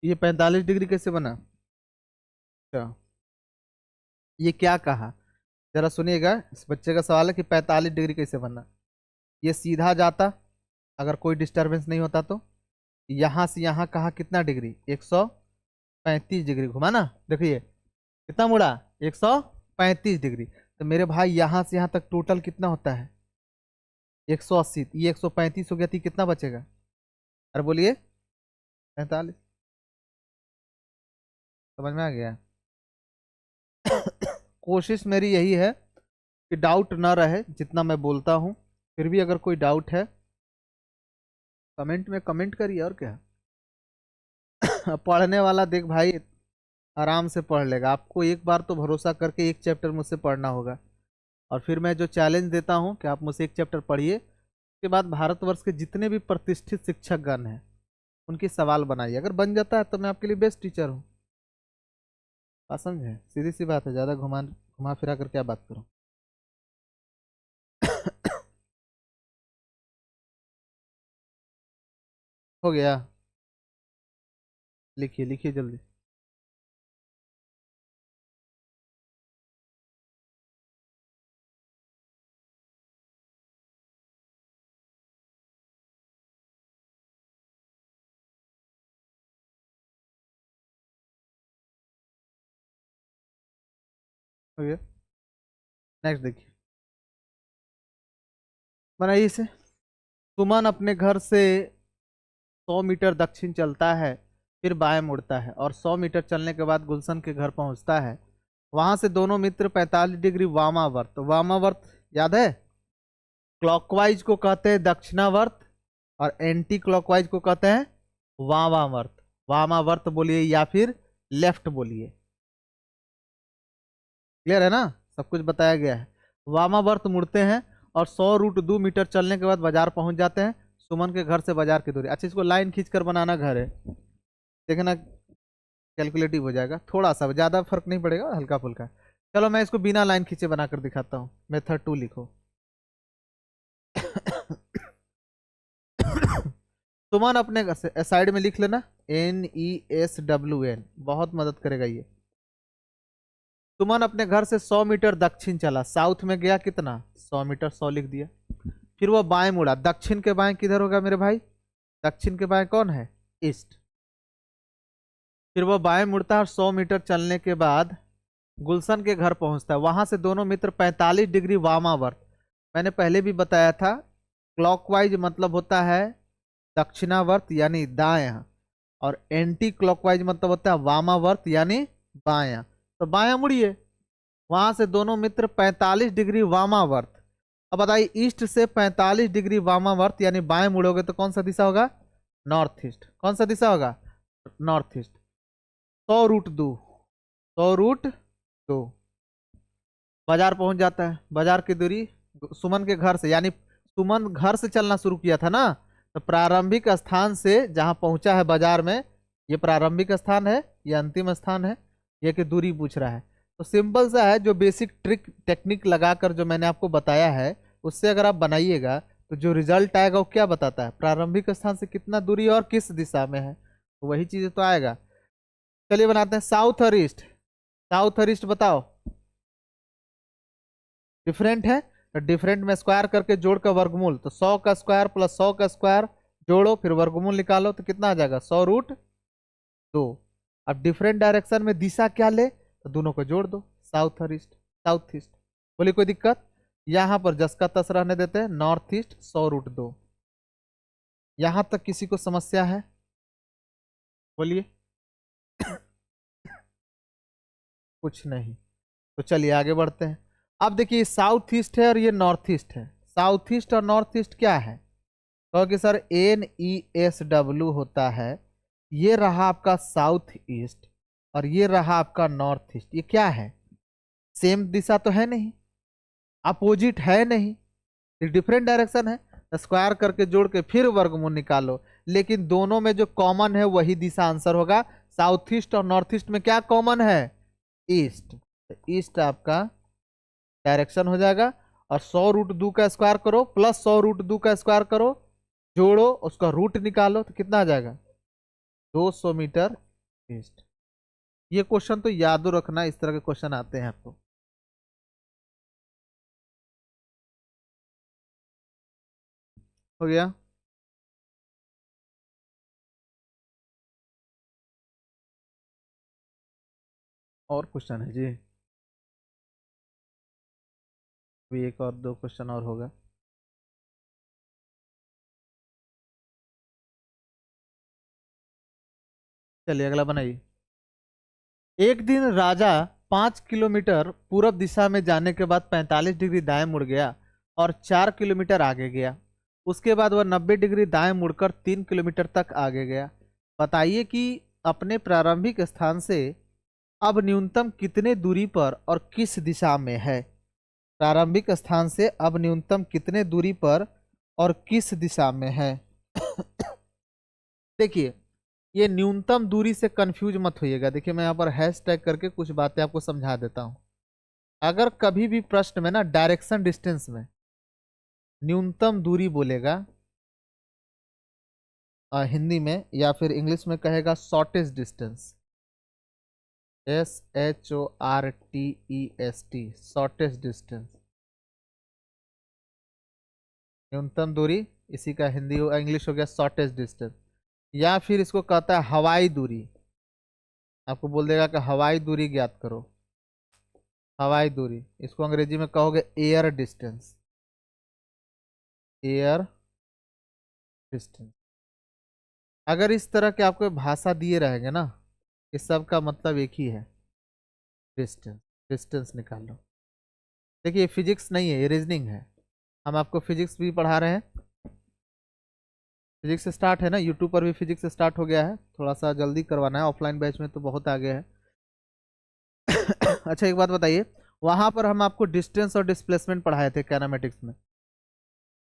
ये 45 डिग्री कैसे बना? अच्छा, ये क्या कहा जरा सुनिएगा। इस बच्चे का सवाल है कि 45 डिग्री कैसे बना। ये सीधा जाता, अगर कोई डिस्टरबेंस नहीं होता तो। यहां से यहां कहा कितना डिग्री? 135 डिग्री घुमा ना। देखिए कितना मुड़ा? 135 डिग्री। तो मेरे भाई यहां से यहां तक टोटल कितना होता है? 180। ये 135 हो गया, थी कितना बचेगा? अरे बोलिए। 45। समझ में आ गया? कोशिश मेरी यही है कि डाउट ना रहे जितना मैं बोलता हूँ। फिर भी अगर कोई डाउट है कमेंट में कमेंट करिए, और क्या। पढ़ने वाला देख भाई आराम से पढ़ लेगा। आपको एक बार तो भरोसा करके एक चैप्टर मुझसे पढ़ना होगा, और फिर मैं जो चैलेंज देता हूँ कि आप मुझसे एक चैप्टर पढ़िए, उसके बाद भारतवर्ष के जितने भी प्रतिष्ठित शिक्षकगण हैं उनकी सवाल बनाइए। अगर बन जाता है तो मैं आपके लिए बेस्ट टीचर हूँ। बात समझे? सीधी सी बात है, ज़्यादा घुमा घुमा फिरा कर क्या बात करूँ। हो गया? लिखिए लिखिए जल्दी। हो गया। नेक्स्ट देखिए, बनाइए इसे। सुमन अपने घर से 100 मीटर दक्षिण चलता है, फिर बाएं मुड़ता है और 100 मीटर चलने के बाद गुलशन के घर पहुंचता है। वहां से दोनों मित्र 45 डिग्री वामावर्त, वामावर्त याद है, क्लॉकवाइज को कहते हैं दक्षिणावर्त, और एंटी क्लॉकवाइज को कहते हैं वामावर्त। वामावर्त बोलिए या फिर लेफ्ट बोलिए। क्लियर है ना? सब कुछ बताया गया है। वामावर्त मुड़ते हैं और 100 √2 मीटर चलने के बाद बाजार पहुंच जाते हैं। सुमन के घर से बाजार की दूरी, अच्छा इसको लाइन खींचकर बनाना घर है, देखना कैलकुलेटिव हो जाएगा, थोड़ा सा ज्यादा फर्क नहीं पड़ेगा, हल्का फुल्का। चलो मैं इसको बिना लाइन खींचे बनाकर दिखाता हूँ। मेथड 2 लिखो। सुमन अपने घर से, साइड में लिख लेना NESWN, बहुत मदद करेगा ये। सुमन अपने घर से 100 मीटर दक्षिण चला, साउथ में गया कितना 100 मीटर, 100 लिख दिया। फिर वो बाएं मुड़ा, दक्षिण के बाएं किधर होगा मेरे भाई? दक्षिण के बाएं कौन है? ईस्ट। फिर वो बाएं मुड़ता है और 100 मीटर चलने के बाद गुलशन के घर पहुंचता है। वहां से दोनों मित्र 45 डिग्री वामावर्त, मैंने पहले भी बताया था, क्लॉकवाइज मतलब होता है दक्षिणावर्त यानी दायां, और एंटी क्लॉकवाइज मतलब होता है वामावर्त यानी बायां। तो बायां मुड़िए, वहां से दोनों मित्र 45 डिग्री वामावर्त। अब बताइए ईस्ट से 45 डिग्री वामावर्त यानी बाएं मुड़ोगे तो कौन सा दिशा होगा? North east. कौन सा दिशा होगा? North east. 100 √2, 100 √2 बाजार पहुंच जाता है। बाजार की दूरी सुमन के घर से, यानी सुमन घर से चलना शुरू किया था ना, तो प्रारंभिक स्थान से जहां पहुंचा है बाजार में, ये प्रारंभिक स्थान है, ये अंतिम स्थान है, ये की दूरी पूछ रहा है। तो सिंपल सा है, जो बेसिक ट्रिक टेक्निक लगाकर जो मैंने आपको बताया है, उससे अगर आप बनाइएगा तो जो रिजल्ट आएगा वो क्या बताता है, प्रारंभिक स्थान से कितना दूरी और किस दिशा में है, तो वही चीज तो आएगा। चलिए बनाते हैं साउथ और ईस्ट। साउथ और ईस्ट बताओ, डिफरेंट है तो डिफरेंट में स्क्वायर करके जोड़ का वर्गमूल, तो 100 का स्क्वायर प्लस 100 का स्क्वायर जोड़ो, फिर वर्गमूल निकालो, तो कितना आ जाएगा 100 √2। अब डिफरेंट डायरेक्शन में दिशा क्या ले, तो दोनों को जोड़ दो, साउथ और ईस्ट, साउथ ईस्ट। बोलिए कोई दिक्कत? यहां पर जस का तस रहने देते हैं, नॉर्थ ईस्ट 100 √2। यहां तक किसी को समस्या है? बोलिए। कुछ नहीं, तो चलिए आगे बढ़ते हैं। अब देखिए साउथ ईस्ट है और ये नॉर्थ ईस्ट है। साउथ ईस्ट और नॉर्थ ईस्ट क्या है? क्योंकि सर NESW होता है, ये रहा आपका साउथ ईस्ट और ये रहा आपका नॉर्थ ईस्ट। ये क्या है? सेम दिशा तो है नहीं, अपोजिट है नहीं, डिफरेंट डायरेक्शन है। तो स्क्वायर करके जोड़ के फिर वर्गमूल निकालो, लेकिन दोनों में जो कॉमन है वही दिशा आंसर होगा। साउथ ईस्ट और नॉर्थ ईस्ट में क्या कॉमन है? ईस्ट। तो ईस्ट आपका डायरेक्शन हो जाएगा। और 100 √2 का स्क्वायर करो प्लस 100 √2 का स्क्वायर करो, जोड़ो, उसका रूट निकालो, तो कितना आ जाएगा 200 मीटर ईस्ट। ये क्वेश्चन तो याद रखना, इस तरह के क्वेश्चन आते हैं आपको। हो गया? और क्वेश्चन है जी? अभी एक और दो क्वेश्चन और होगा। चलिए अगला बनाइए। एक दिन राजा 5 किलोमीटर पूरब दिशा में जाने के बाद 45 डिग्री दाएं मुड़ गया और 4 किलोमीटर आगे गया। उसके बाद वह 90 डिग्री दाएं मुड़कर 3 किलोमीटर तक आगे गया। बताइए कि अपने प्रारंभिक स्थान से अब न्यूनतम कितने दूरी पर और किस दिशा में है? प्रारंभिक स्थान से अब न्यूनतम कितने दूरी पर और किस दिशा में है? देखिए ये न्यूनतम दूरी से कंफ्यूज मत होइएगा। देखिए मैं यहाँ पर हैश टैग करके कुछ बातें आपको समझा देता हूँ। अगर कभी भी प्रश्न में ना डायरेक्शन डिस्टेंस में न्यूनतम दूरी बोलेगा, हिंदी में या फिर इंग्लिश में कहेगा shortest distance, SHORTEST, shortest distance, न्यूनतम दूरी, इसी का हिंदी इंग्लिश हो गया शॉर्टेस्ट डिस्टेंस। या फिर इसको कहता है हवाई दूरी, आपको बोल देगा कि हवाई दूरी ज्ञात करो, हवाई दूरी, इसको अंग्रेजी में कहोगे एयर डिस्टेंस, एयर डिस्टेंस। अगर इस तरह के आपको भाषा दिए रहेंगे ना, इस सब का मतलब एक ही है, डिस्टेंस, डिस्टेंस निकाल लो। देखिए फिजिक्स नहीं है, ये रीजनिंग है, हम आपको फिजिक्स भी पढ़ा रहे हैं, फिजिक्स स्टार्ट है ना, यूट्यूब पर भी फिजिक्स स्टार्ट हो गया है, थोड़ा सा जल्दी करवाना है, ऑफलाइन बैच में तो बहुत आगे है। अच्छा एक बात बताइए, वहां पर हम आपको डिस्टेंस और डिस्प्लेसमेंट पढ़ाए थे कैनामेटिक्स में,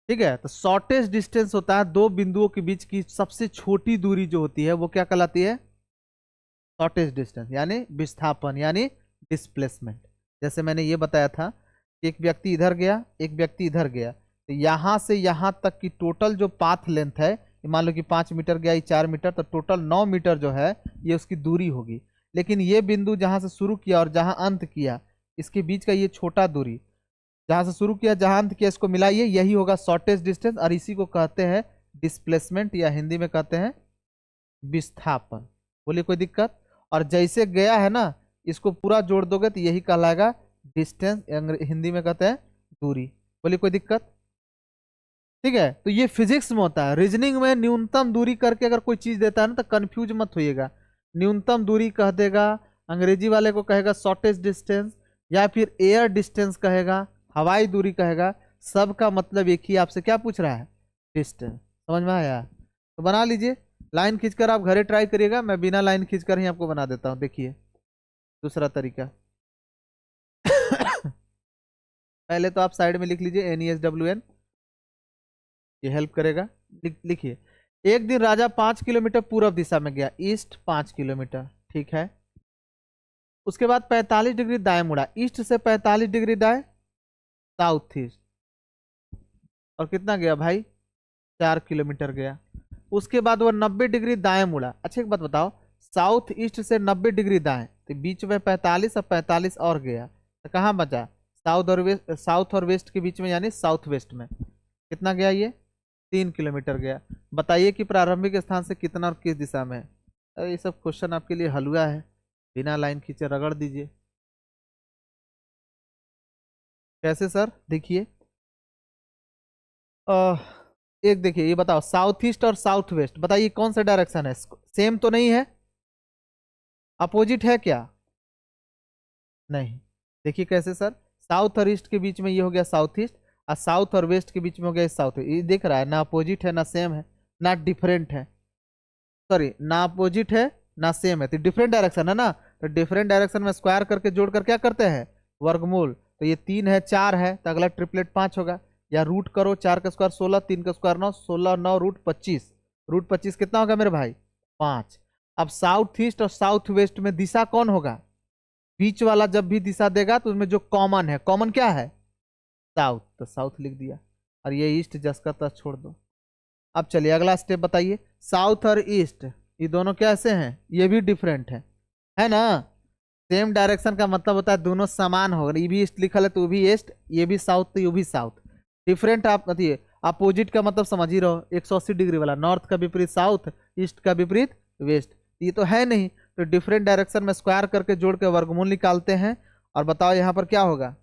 ठीक है? तो शॉर्टेस्ट डिस्टेंस होता है दो बिंदुओं के बीच की सबसे छोटी दूरी जो होती है वो क्या कहलाती है? शॉर्टेस्ट डिस्टेंस, यानी विस्थापन, यानी डिस्प्लेसमेंट। जैसे मैंने ये बताया था कि एक व्यक्ति इधर गया, एक व्यक्ति इधर गया, तो यहां से यहां तक की टोटल जो पाथ लेंथ है, मान लो कि 5 मीटर गया, ये 4 मीटर, तो टोटल 9 मीटर जो है ये उसकी दूरी होगी। लेकिन ये बिंदु जहां से शुरू किया और जहां अंत किया, इसके बीच का ये छोटा दूरी, जहां से शुरू किया जहां अंत किया, इसको मिलाइए, यही होगा शॉर्टेस्ट डिस्टेंस, और इसी को कहते हैं डिस्प्लेसमेंट, या हिंदी में कहते हैं विस्थापन। बोलिए कोई दिक्कत? और जैसे गया है ना, इसको पूरा जोड़ दोगे तो यही कहलाएगा डिस्टेंस, हिंदी में कहते हैं दूरी। बोलिए कोई दिक्कत? ठीक है, तो ये फिजिक्स में होता है। रीजनिंग में न्यूनतम दूरी करके अगर कोई चीज देता है ना, तो कंफ्यूज मत होइएगा, न्यूनतम दूरी कह देगा, अंग्रेजी वाले को कहेगा शॉर्टेस्ट डिस्टेंस, या फिर एयर डिस्टेंस कहेगा, हवाई दूरी कहेगा, सबका मतलब एक ही, आपसे क्या पूछ रहा है? डिस्टेंस। समझ में आया? तो बना लीजिए, लाइन खींचकर आप घरे ट्राई करिएगा, मैं बिना लाइन खींचकर ही आपको बना देता हूँ। देखिए दूसरा तरीका। पहले तो आप साइड में लिख लीजिए NESWN, ये हेल्प करेगा। लिखिए, एक दिन राजा 5 किलोमीटर पूर्व दिशा में गया, ईस्ट 5 किलोमीटर, ठीक है। उसके बाद 45 डिग्री दाएं मुड़ा, ईस्ट से 45 डिग्री दाएं, साउथ ईस्ट, और कितना गया भाई? 4 किलोमीटर गया। उसके बाद वो 90 डिग्री दाएं मुड़ा। अच्छा एक बात बताओ, साउथ ईस्ट से 90 डिग्री दाएं, तो बीच में 45 और 45 और गया, तो कहाँ बचा? साउथ और वेस्ट, साउथ और वेस्ट के बीच में, यानी साउथ वेस्ट में कितना गया? ये 3 किलोमीटर गया। बताइए कि प्रारंभिक स्थान से कितना और किस दिशा में है? अरे ये सब क्वेश्चन आपके लिए हलवा है, बिना लाइन खींचे रगड़ दीजिए। कैसे सर? देखिए एक देखिए, ये बताओ साउथ ईस्ट और साउथ वेस्ट, बताइए कौन सा डायरेक्शन है? सेम तो नहीं है, अपोजिट है क्या? नहीं। देखिए कैसे सर, साउथ और ईस्ट के बीच में ये हो गया साउथ ईस्ट, और साउथ और वेस्ट के बीच में हो गया साउथ वेस्ट। ये देख रहा है ना, अपोजिट है ना सेम है, ना डिफरेंट है, सॉरी ना अपोजिट है ना सेम है, तो डिफरेंट डायरेक्शन है ना। तो डिफरेंट डायरेक्शन में स्क्वायर करके जोड़कर क्या करते हैं? वर्गमूल। तो ये 3 है, 4 है, तो अगला ट्रिपलेट 5 होगा, या रूट करो, 4 का स्क्वायर 16, 3 का स्क्वायर 9, 16 9 रूट 25, रूट 25 कितना होगा मेरे भाई? 5। अब साउथ ईस्ट और साउथ वेस्ट में दिशा कौन होगा? बीच वाला जब भी दिशा देगा तो उसमें जो कॉमन है, कॉमन क्या है? साउथ, तो साउथ लिख दिया, और ये ईस्ट जस का तस छोड़ दो। अब चलिए अगला स्टेप बताइए, साउथ और ईस्ट ये दोनों कैसे हैं? ये भी डिफरेंट है ना? सेम डायरेक्शन का मतलब होता है दोनों समान हो, ये भी ईस्ट लिखल है तो वो भी ईस्ट, ये भी साउथ तो ये भी साउथ। डिफरेंट आप बताइए, अपोजिट का मतलब समझ ही रहो, 180 डिग्री वाला, नॉर्थ का विपरीत साउथ, ईस्ट का विपरीत वेस्ट, ये तो है नहीं। तो डिफरेंट डायरेक्शन में स्क्वायर करके जोड़ के वर्गमूल निकालते हैं, और बताओ यहाँ पर क्या होगा?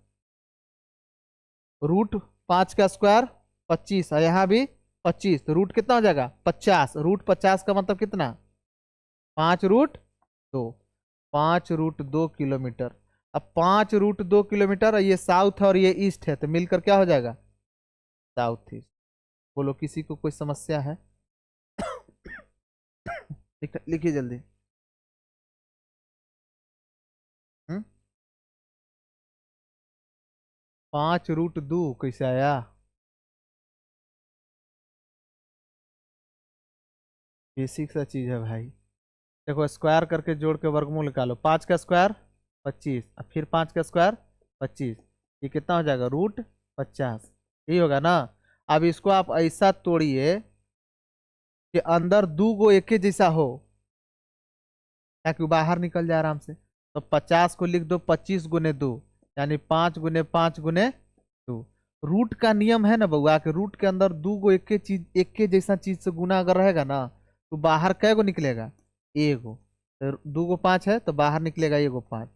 रूट 5 का स्क्वायर 25, और यहाँ भी 25, तो रूट कितना हो जाएगा? 50। रूट 50 का मतलब कितना? 5 रूट 2, 5 रूट 2 किलोमीटर। अब 5 रूट 2 किलोमीटर, और ये साउथ और ये ईस्ट है, तो मिलकर क्या हो जाएगा? South east. बोलो किसी को कोई समस्या है? लिखिए जल्दी। 5 रूट 2 कैसे आया? बेसिक सा चीज है भाई। देखो स्क्वायर करके जोड़ के वर्गमूल निकालो, 5 का स्क्वायर 25, और फिर 5 का स्क्वायर 25, ये कितना हो जाएगा? रूट 50, यही होगा ना। अब इसको आप ऐसा तोड़िए, कि अंदर दू गो एक ही जैसा हो, ताकि वो बाहर निकल जाए आराम से। तो 50 को लिख दो 25 × 2, यानी 5 × 5 × 2। रूट का नियम है ना बउआ, के रूट के अंदर दू गो एक ही चीज, एक के जैसा चीज से गुना अगर रहेगा ना, तो बाहर कै गो निकलेगा, एगो। तो 2 × 5 है तो बाहर निकलेगा एगो 5।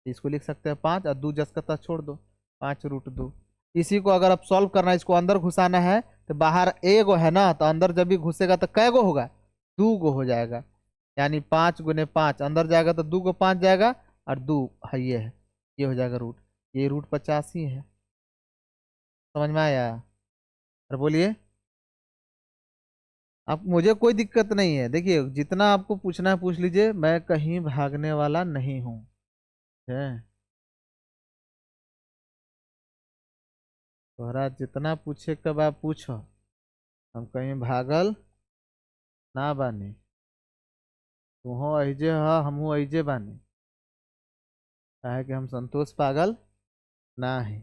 इसको लिख सकते हैं 5, और 2 जस का तस छोड़ दो, 5√2। इसी को अगर आप सॉल्व करना है, इसको अंदर घुसाना है, तो बाहर एगो है ना, तो अंदर जब भी घुसेगा तो कै गो होगा, 2 गो हो जाएगा। यानी 5 × 5 अंदर जाएगा तो 2 × 5 जाएगा, और 2 है, ये हो जाएगा रूट। ये रूट 85 है। समझ में आया? और बोलिए। आप, मुझे कोई दिक्कत नहीं है, देखिए जितना आपको पूछना है पूछ लीजिए, मैं कहीं भागने वाला नहीं हूँ। है, तोहरा जितना पूछे कब आप पूछो, हम कहीं भागल ना बानी। तू हो अहिजे हा, हमहू अहिजे बानी। काहे कि हम संतोष पागल ना है।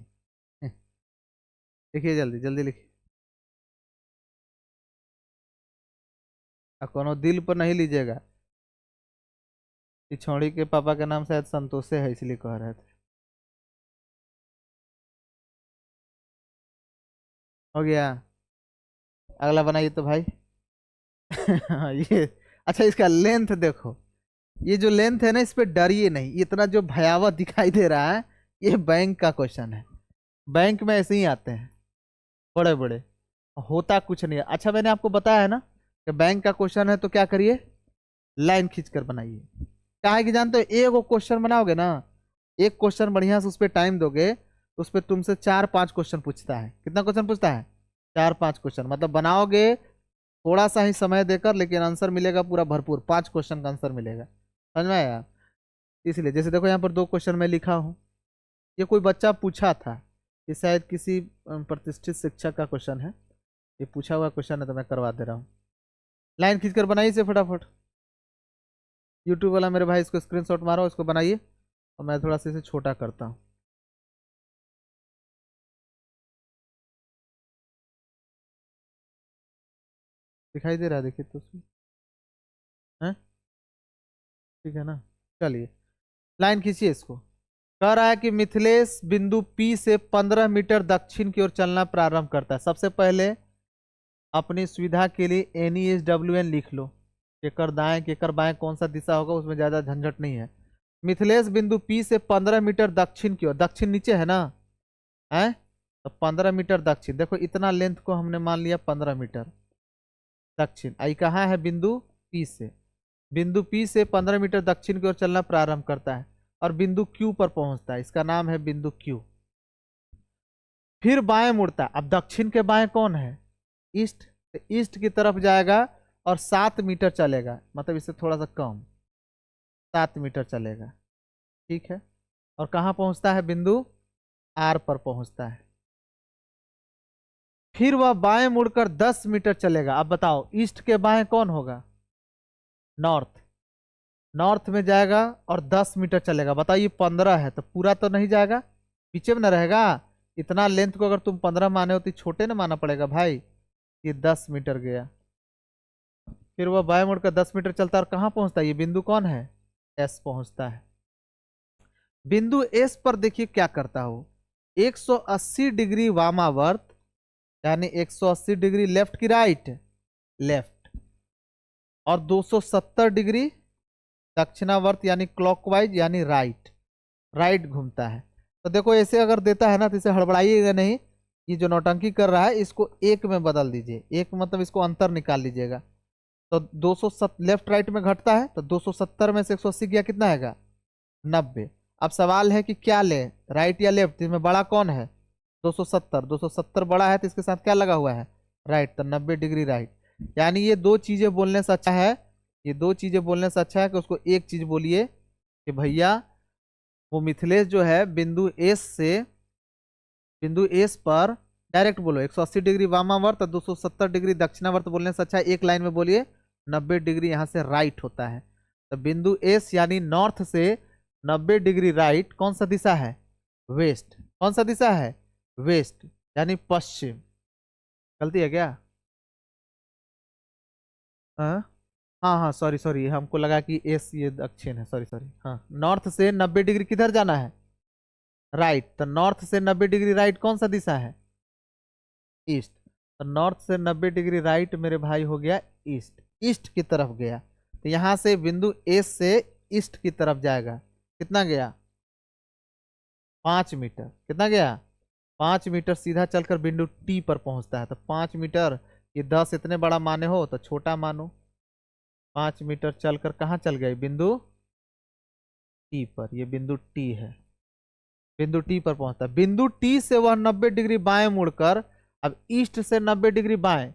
लिखिए जल्दी जल्दी लिखिए। कोनो दिल पर नहीं लीजिएगा। छौड़ी के पापा का नाम शायद संतोषे है, इसलिए कह रहे थे। हो गया। अगला बनाइए तो भाई। ये अच्छा, इसका लेंथ देखो। ये जो लेंथ है ना, इस पे डरिए नहीं, इतना जो भयावह दिखाई दे रहा है, ये बैंक का क्वेश्चन है। बैंक में ऐसे ही आते हैं बड़े बड़े, होता कुछ नहीं है। अच्छा, मैंने आपको बताया है ना कि बैंक का क्वेश्चन है तो क्या करिए, लाइन खींच कर बनाइए। क्या है कि जानते हो, एक वो क्वेश्चन बनाओगे ना, एक क्वेश्चन बढ़िया से उस पर टाइम दोगे, तो उस पर तुमसे 4-5 क्वेश्चन पूछता है। कितना क्वेश्चन पूछता है? 4-5 क्वेश्चन। मतलब बनाओगे थोड़ा सा ही समय देकर, लेकिन आंसर मिलेगा पूरा भरपूर, 5 क्वेश्चन का आंसर मिलेगा। समझ में आया? इसलिए जैसे देखो यहाँ पर 2 क्वेश्चन मैं लिखा हूँ, ये कोई बच्चा पूछा था, ये शायद किसी प्रतिष्ठित शिक्षक का क्वेश्चन है। ये पूछा हुआ क्वेश्चन है तो मैं करवा दे रहा हूँ। लाइन खींचकर बनाइए इसे फटाफट। यूट्यूब वाला मेरे भाई, इसको स्क्रीनशॉट मारो, इसको बनाइए, और मैं थोड़ा सा इसे छोटा करता हूँ। दिखाई दे रहा है? देखिए तो उसमें है, ठीक है ना? चलिए, लाइन खींचिए इसको। कह रहा है कि मिथिलेश बिंदु P से 15 मीटर दक्षिण की ओर चलना प्रारंभ करता है। सबसे पहले अपनी सुविधा के लिए NESWN लिख लो, केकर दाएं केकर बाएं कौन सा दिशा होगा, उसमें ज्यादा झंझट नहीं है। मिथिलेश बिंदु P से 15 मीटर दक्षिण की ओर, दक्षिण नीचे है ना, है, तो 15 मीटर दक्षिण। देखो इतना लेंथ को हमने मान लिया 15 मीटर दक्षिण। आई कहाँ है? बिंदु P से। बिंदु P से 15 मीटर दक्षिण की ओर चलना प्रारंभ करता है, और बिंदु Q पर पहुंचता है। इसका नाम है बिंदु Q। फिर बाएं मुड़ता है। अब दक्षिण के बाएं कौन है? ईस्ट। तो ईस्ट की तरफ जाएगा और 7 मीटर चलेगा, मतलब इससे थोड़ा सा कम, 7 मीटर चलेगा। ठीक है। और कहाँ पहुंचता है? बिंदु आर पर पहुंचता है। फिर वह बाएं मुड़कर 10 मीटर चलेगा। अब बताओ ईस्ट के बाएं कौन होगा? नॉर्थ। नॉर्थ में जाएगा और 10 मीटर चलेगा। बताइए 15 है तो पूरा तो नहीं जाएगा, पीछे में ना रहेगा। इतना लेंथ को अगर तुम 15 माने हो तो छोटे ना माना पड़ेगा भाई। ये 10 मीटर गया। फिर वह बाएं मुड़कर 10 मीटर चलता है और कहाँ पहुंचता है? ये बिंदु कौन है? एस पहुंचता है। बिंदु एस पर देखिए क्या करता हो, 180 डिग्री वामावर्त, यानी 180 डिग्री लेफ्ट की राइट, लेफ्ट, और 270 डिग्री दक्षिणावर्त यानी क्लॉकवाइज यानी राइट, राइट घूमता है। तो देखो ऐसे अगर देता है ना तो इसे हड़बड़ाइएगा नहीं। ये जो नौटंकी कर रहा है इसको एक में बदल दीजिए, एक मतलब इसको अंतर निकाल लीजिएगा। तो 270 लेफ्ट राइट में घटता है, तो 270 में से 180 गया, कितना आएगा? 90। अब सवाल है कि क्या ले, राइट या लेफ्ट, इसमें बड़ा कौन है? 270। 270 बड़ा है तो इसके साथ क्या लगा हुआ है? राइट, तो 90 डिग्री राइट। यानी ये दो चीजें बोलने से अच्छा है, ये दो चीजें बोलने से अच्छा है कि उसको एक चीज बोलिए कि भैया वो मिथिलेश जो है बिंदु एस से, बिंदु एस पर डायरेक्ट बोलो 180 डिग्री वामावर्त और 270 डिग्री दक्षिणावर्त। बोलने से अच्छा है एक लाइन में बोलिए 90 डिग्री यहाँ से राइट होता है। तो बिंदु एस यानी नॉर्थ से 90 डिग्री राइट कौन सा दिशा है? वेस्ट। कौन सा दिशा है? वेस्ट, यानी पश्चिम। गलती है क्या? हाँ हाँ हाँ, सॉरी सॉरी, हमको लगा कि एस ये दक्षिण है, सॉरी सॉरी। हाँ, नॉर्थ से 90 डिग्री किधर जाना है? राइट। तो नॉर्थ से 90 डिग्री राइट कौन सा दिशा है? ईस्ट। तो नॉर्थ से 90 डिग्री राइट मेरे भाई हो गया ईस्ट, ईस्ट की तरफ गया। तो यहाँ से बिंदु एस से ईस्ट की तरफ जाएगा। कितना गया? 5 मीटर। कितना गया? 5 मीटर सीधा चलकर बिंदु टी पर पहुंचता है। तो 5 मीटर, ये 10 इतने बड़ा माने हो तो छोटा मानो। 5 मीटर चलकर कहाँ चल गए? बिंदु टी पर। ये बिंदु टी है, बिंदु टी पर पहुंचता है। बिंदु टी से वह 90 डिग्री बाएं मुड़कर, अब ईस्ट से 90 डिग्री बाएं,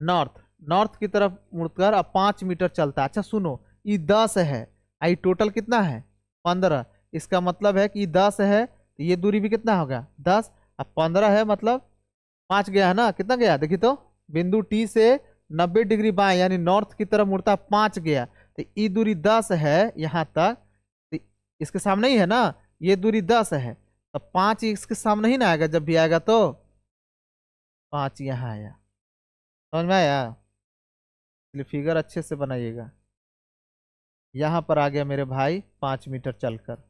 नॉर्थ, नॉर्थ की तरफ मुड़कर अब 5 मीटर चलता है। अच्छा सुनो, ये 10 है, आई टोटल कितना है? 15। इसका मतलब है कि ये 10 है तो ये दूरी भी कितना होगा? 10। अब 15 है मतलब 5 गया है ना? कितना गया देखिए तो? बिंदु टी से 90 डिग्री बाएं यानी नॉर्थ की तरफ मुड़ता 5 गया। तो ये दूरी 10 है यहाँ तक। तो इसके सामने ही है ना, ये दूरी 10 है, तो 5 इसके सामने ही ना आएगा, जब भी आएगा तो 5 यहाँ आया। समझ में आया? इसलिए फिगर अच्छे से बनाइएगा। यहाँ पर आ गया मेरे भाई 5 मीटर चलकर।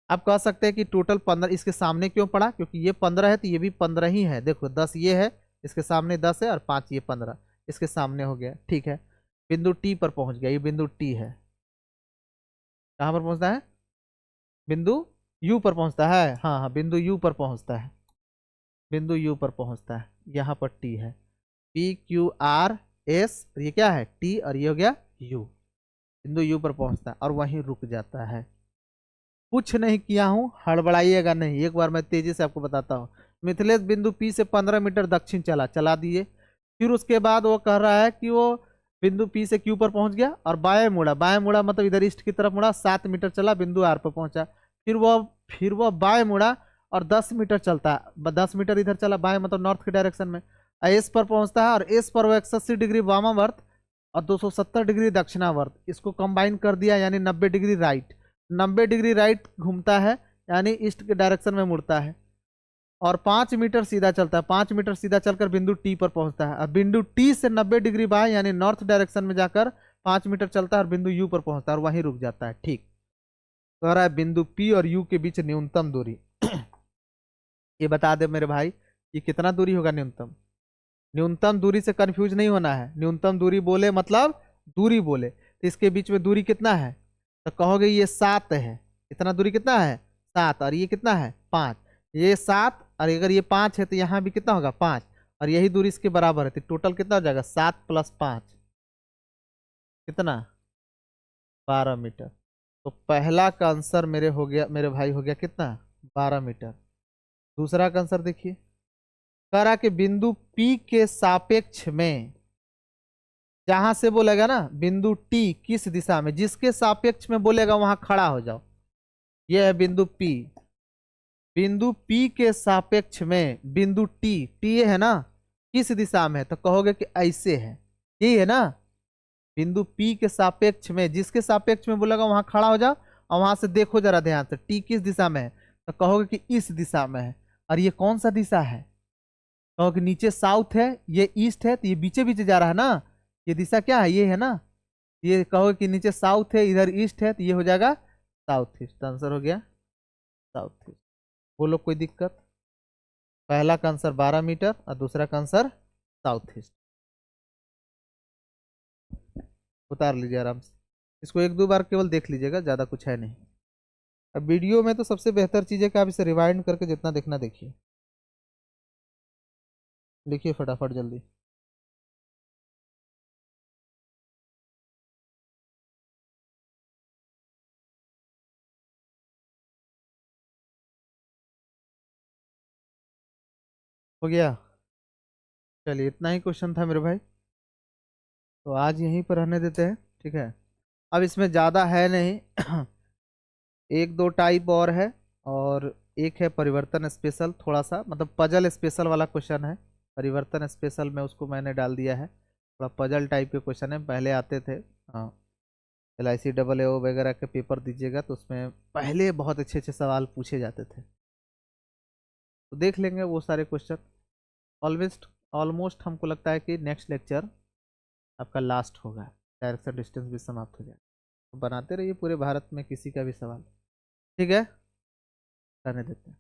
आप कह सकते हैं कि टोटल 15 इसके सामने क्यों पड़ा, क्योंकि ये 15 है तो ये भी 15 ही है। देखो 10 ये है, इसके सामने 10 है, और 5 ये 15 इसके सामने हो गया। ठीक है, बिंदु टी पर पहुंच गया। ये बिंदु टी है। कहाँ पर पहुंचता है? बिंदु यू पर पहुंचता है। हाँ हाँ, बिंदु यू पर पहुंचता है, बिंदु यू पर पहुंचता है। यहाँ पर टी है, पी क्यू आर एस, ये क्या है? टी, और ये हो गया यू। बिंदु यू पर पहुंचता है और वहीं रुक जाता है। कुछ नहीं किया हूं, हड़बड़ाइएगा नहीं, एक बार मैं तेजी से आपको बताता हूँ। मिथिलेश बिंदु पी से 15 मीटर दक्षिण चला दिए। फिर उसके बाद वो कह रहा है कि वो बिंदु पी से क्यू पर पहुंच गया और बाएं मुड़ा, बाएं मुड़ा मतलब इधर ईस्ट की तरफ मुड़ा, 7 मीटर चला, बिंदु आर पर पहुंचा। फिर वह बाएं मुड़ा और 10 मीटर चलता है, 10 मीटर इधर चला बाएं मतलब नॉर्थ के डायरेक्शन में, एस पर पहुंचता है। और एस पर वो 81 डिग्री वामावर्त और 270 डिग्री दक्षिणावर्त, इसको कंबाइन कर दिया यानी 90 डिग्री राइट। 90 डिग्री राइट घूमता है यानी ईस्ट के डायरेक्शन में मुड़ता है, और 5 मीटर सीधा चलता है। 5 मीटर सीधा चलकर बिंदु टी पर पहुंचता है। अब बिंदु टी से 90 डिग्री बाएं यानी नॉर्थ डायरेक्शन में जाकर 5 मीटर चलता है और बिंदु यू पर पहुंचता है और वहीं रुक जाता है। ठीक, कह रहा है बिंदु पी और यू के बीच न्यूनतम दूरी। ये बता दे मेरे भाई, ये कितना दूरी होगा न्यूनतम? न्यूनतम दूरी से कंफ्यूज नहीं होना है। न्यूनतम दूरी बोले मतलब दूरी बोले, तो इसके बीच में दूरी कितना है? तो कहोगे ये 7 है। इतना दूरी कितना है? 7। और ये कितना है? 5। ये 7, और अगर ये 5 है तो यहाँ भी कितना होगा? 5। और यही दूरी इसके बराबर है, तो टोटल कितना हो जाएगा? 7 + 5 कितना? 12 मीटर। तो पहला का आंसर मेरे हो गया, मेरे भाई हो गया कितना? 12 मीटर। दूसरा का आंसर देखिए, कह रहा कि बिंदु P के सापेक्ष में, जहां से बोलेगा ना बिंदु T किस दिशा में, जिसके सापेक्ष में बोलेगा वहां खड़ा हो जाओ। यह है बिंदु P। बिंदु P के सापेक्ष में बिंदु T ये है ना, किस दिशा में है? तो कहोगे कि ऐसे है, यही है ना। बिंदु P के सापेक्ष में, जिसके सापेक्ष में बोलेगा वहां खड़ा हो जाओ, और वहां से देखो जरा ध्यान से, T किस दिशा में है? तो कहोगे कि इस दिशा में है। और ये कौन सा दिशा है? कहोगे नीचे साउथ है, ये ईस्ट है, तो ये बीचे बीचे जा रहा है ना, ये दिशा क्या है? ये है ना। ये कहोगे कि नीचे साउथ है, इधर ईस्ट है, तो ये हो जाएगा साउथ ईस्ट। आंसर हो गया साउथ ईस्ट। बोलो कोई दिक्कत? पहला का आंसर 12 मीटर और दूसरा का आंसर साउथ ईस्ट। उतार लीजिए आराम से, इसको 1-2 बार केवल देख लीजिएगा, ज़्यादा कुछ है नहीं। अब वीडियो में तो सबसे बेहतर चीज़ है कि आप इसे रिवाइंड करके जितना देखना देखिए। लिखिए फटाफट जल्दी। हो गया? चलिए, इतना ही क्वेश्चन था मेरे भाई, तो आज यहीं पर रहने देते हैं। ठीक है, अब इसमें ज़्यादा है नहीं। एक दो टाइप और है, और एक है परिवर्तन स्पेशल, थोड़ा सा मतलब पजल स्पेशल वाला क्वेश्चन है। परिवर्तन स्पेशल में उसको मैंने डाल दिया है, थोड़ा पजल टाइप के क्वेश्चन है, पहले आते थे। हाँ, LIC AAO वगैरह के पेपर दीजिएगा तो उसमें पहले बहुत अच्छे अच्छे सवाल पूछे जाते थे, तो देख लेंगे वो सारे क्वेश्चन। ऑलवेस्ट ऑलमोस्ट हमको लगता है कि नेक्स्ट लेक्चर आपका लास्ट होगा, डायरेक्शन डिस्टेंस भी समाप्त हो जाएगा। तो बनाते रहिए पूरे भारत में किसी का भी सवाल। ठीक है, करने देते हैं।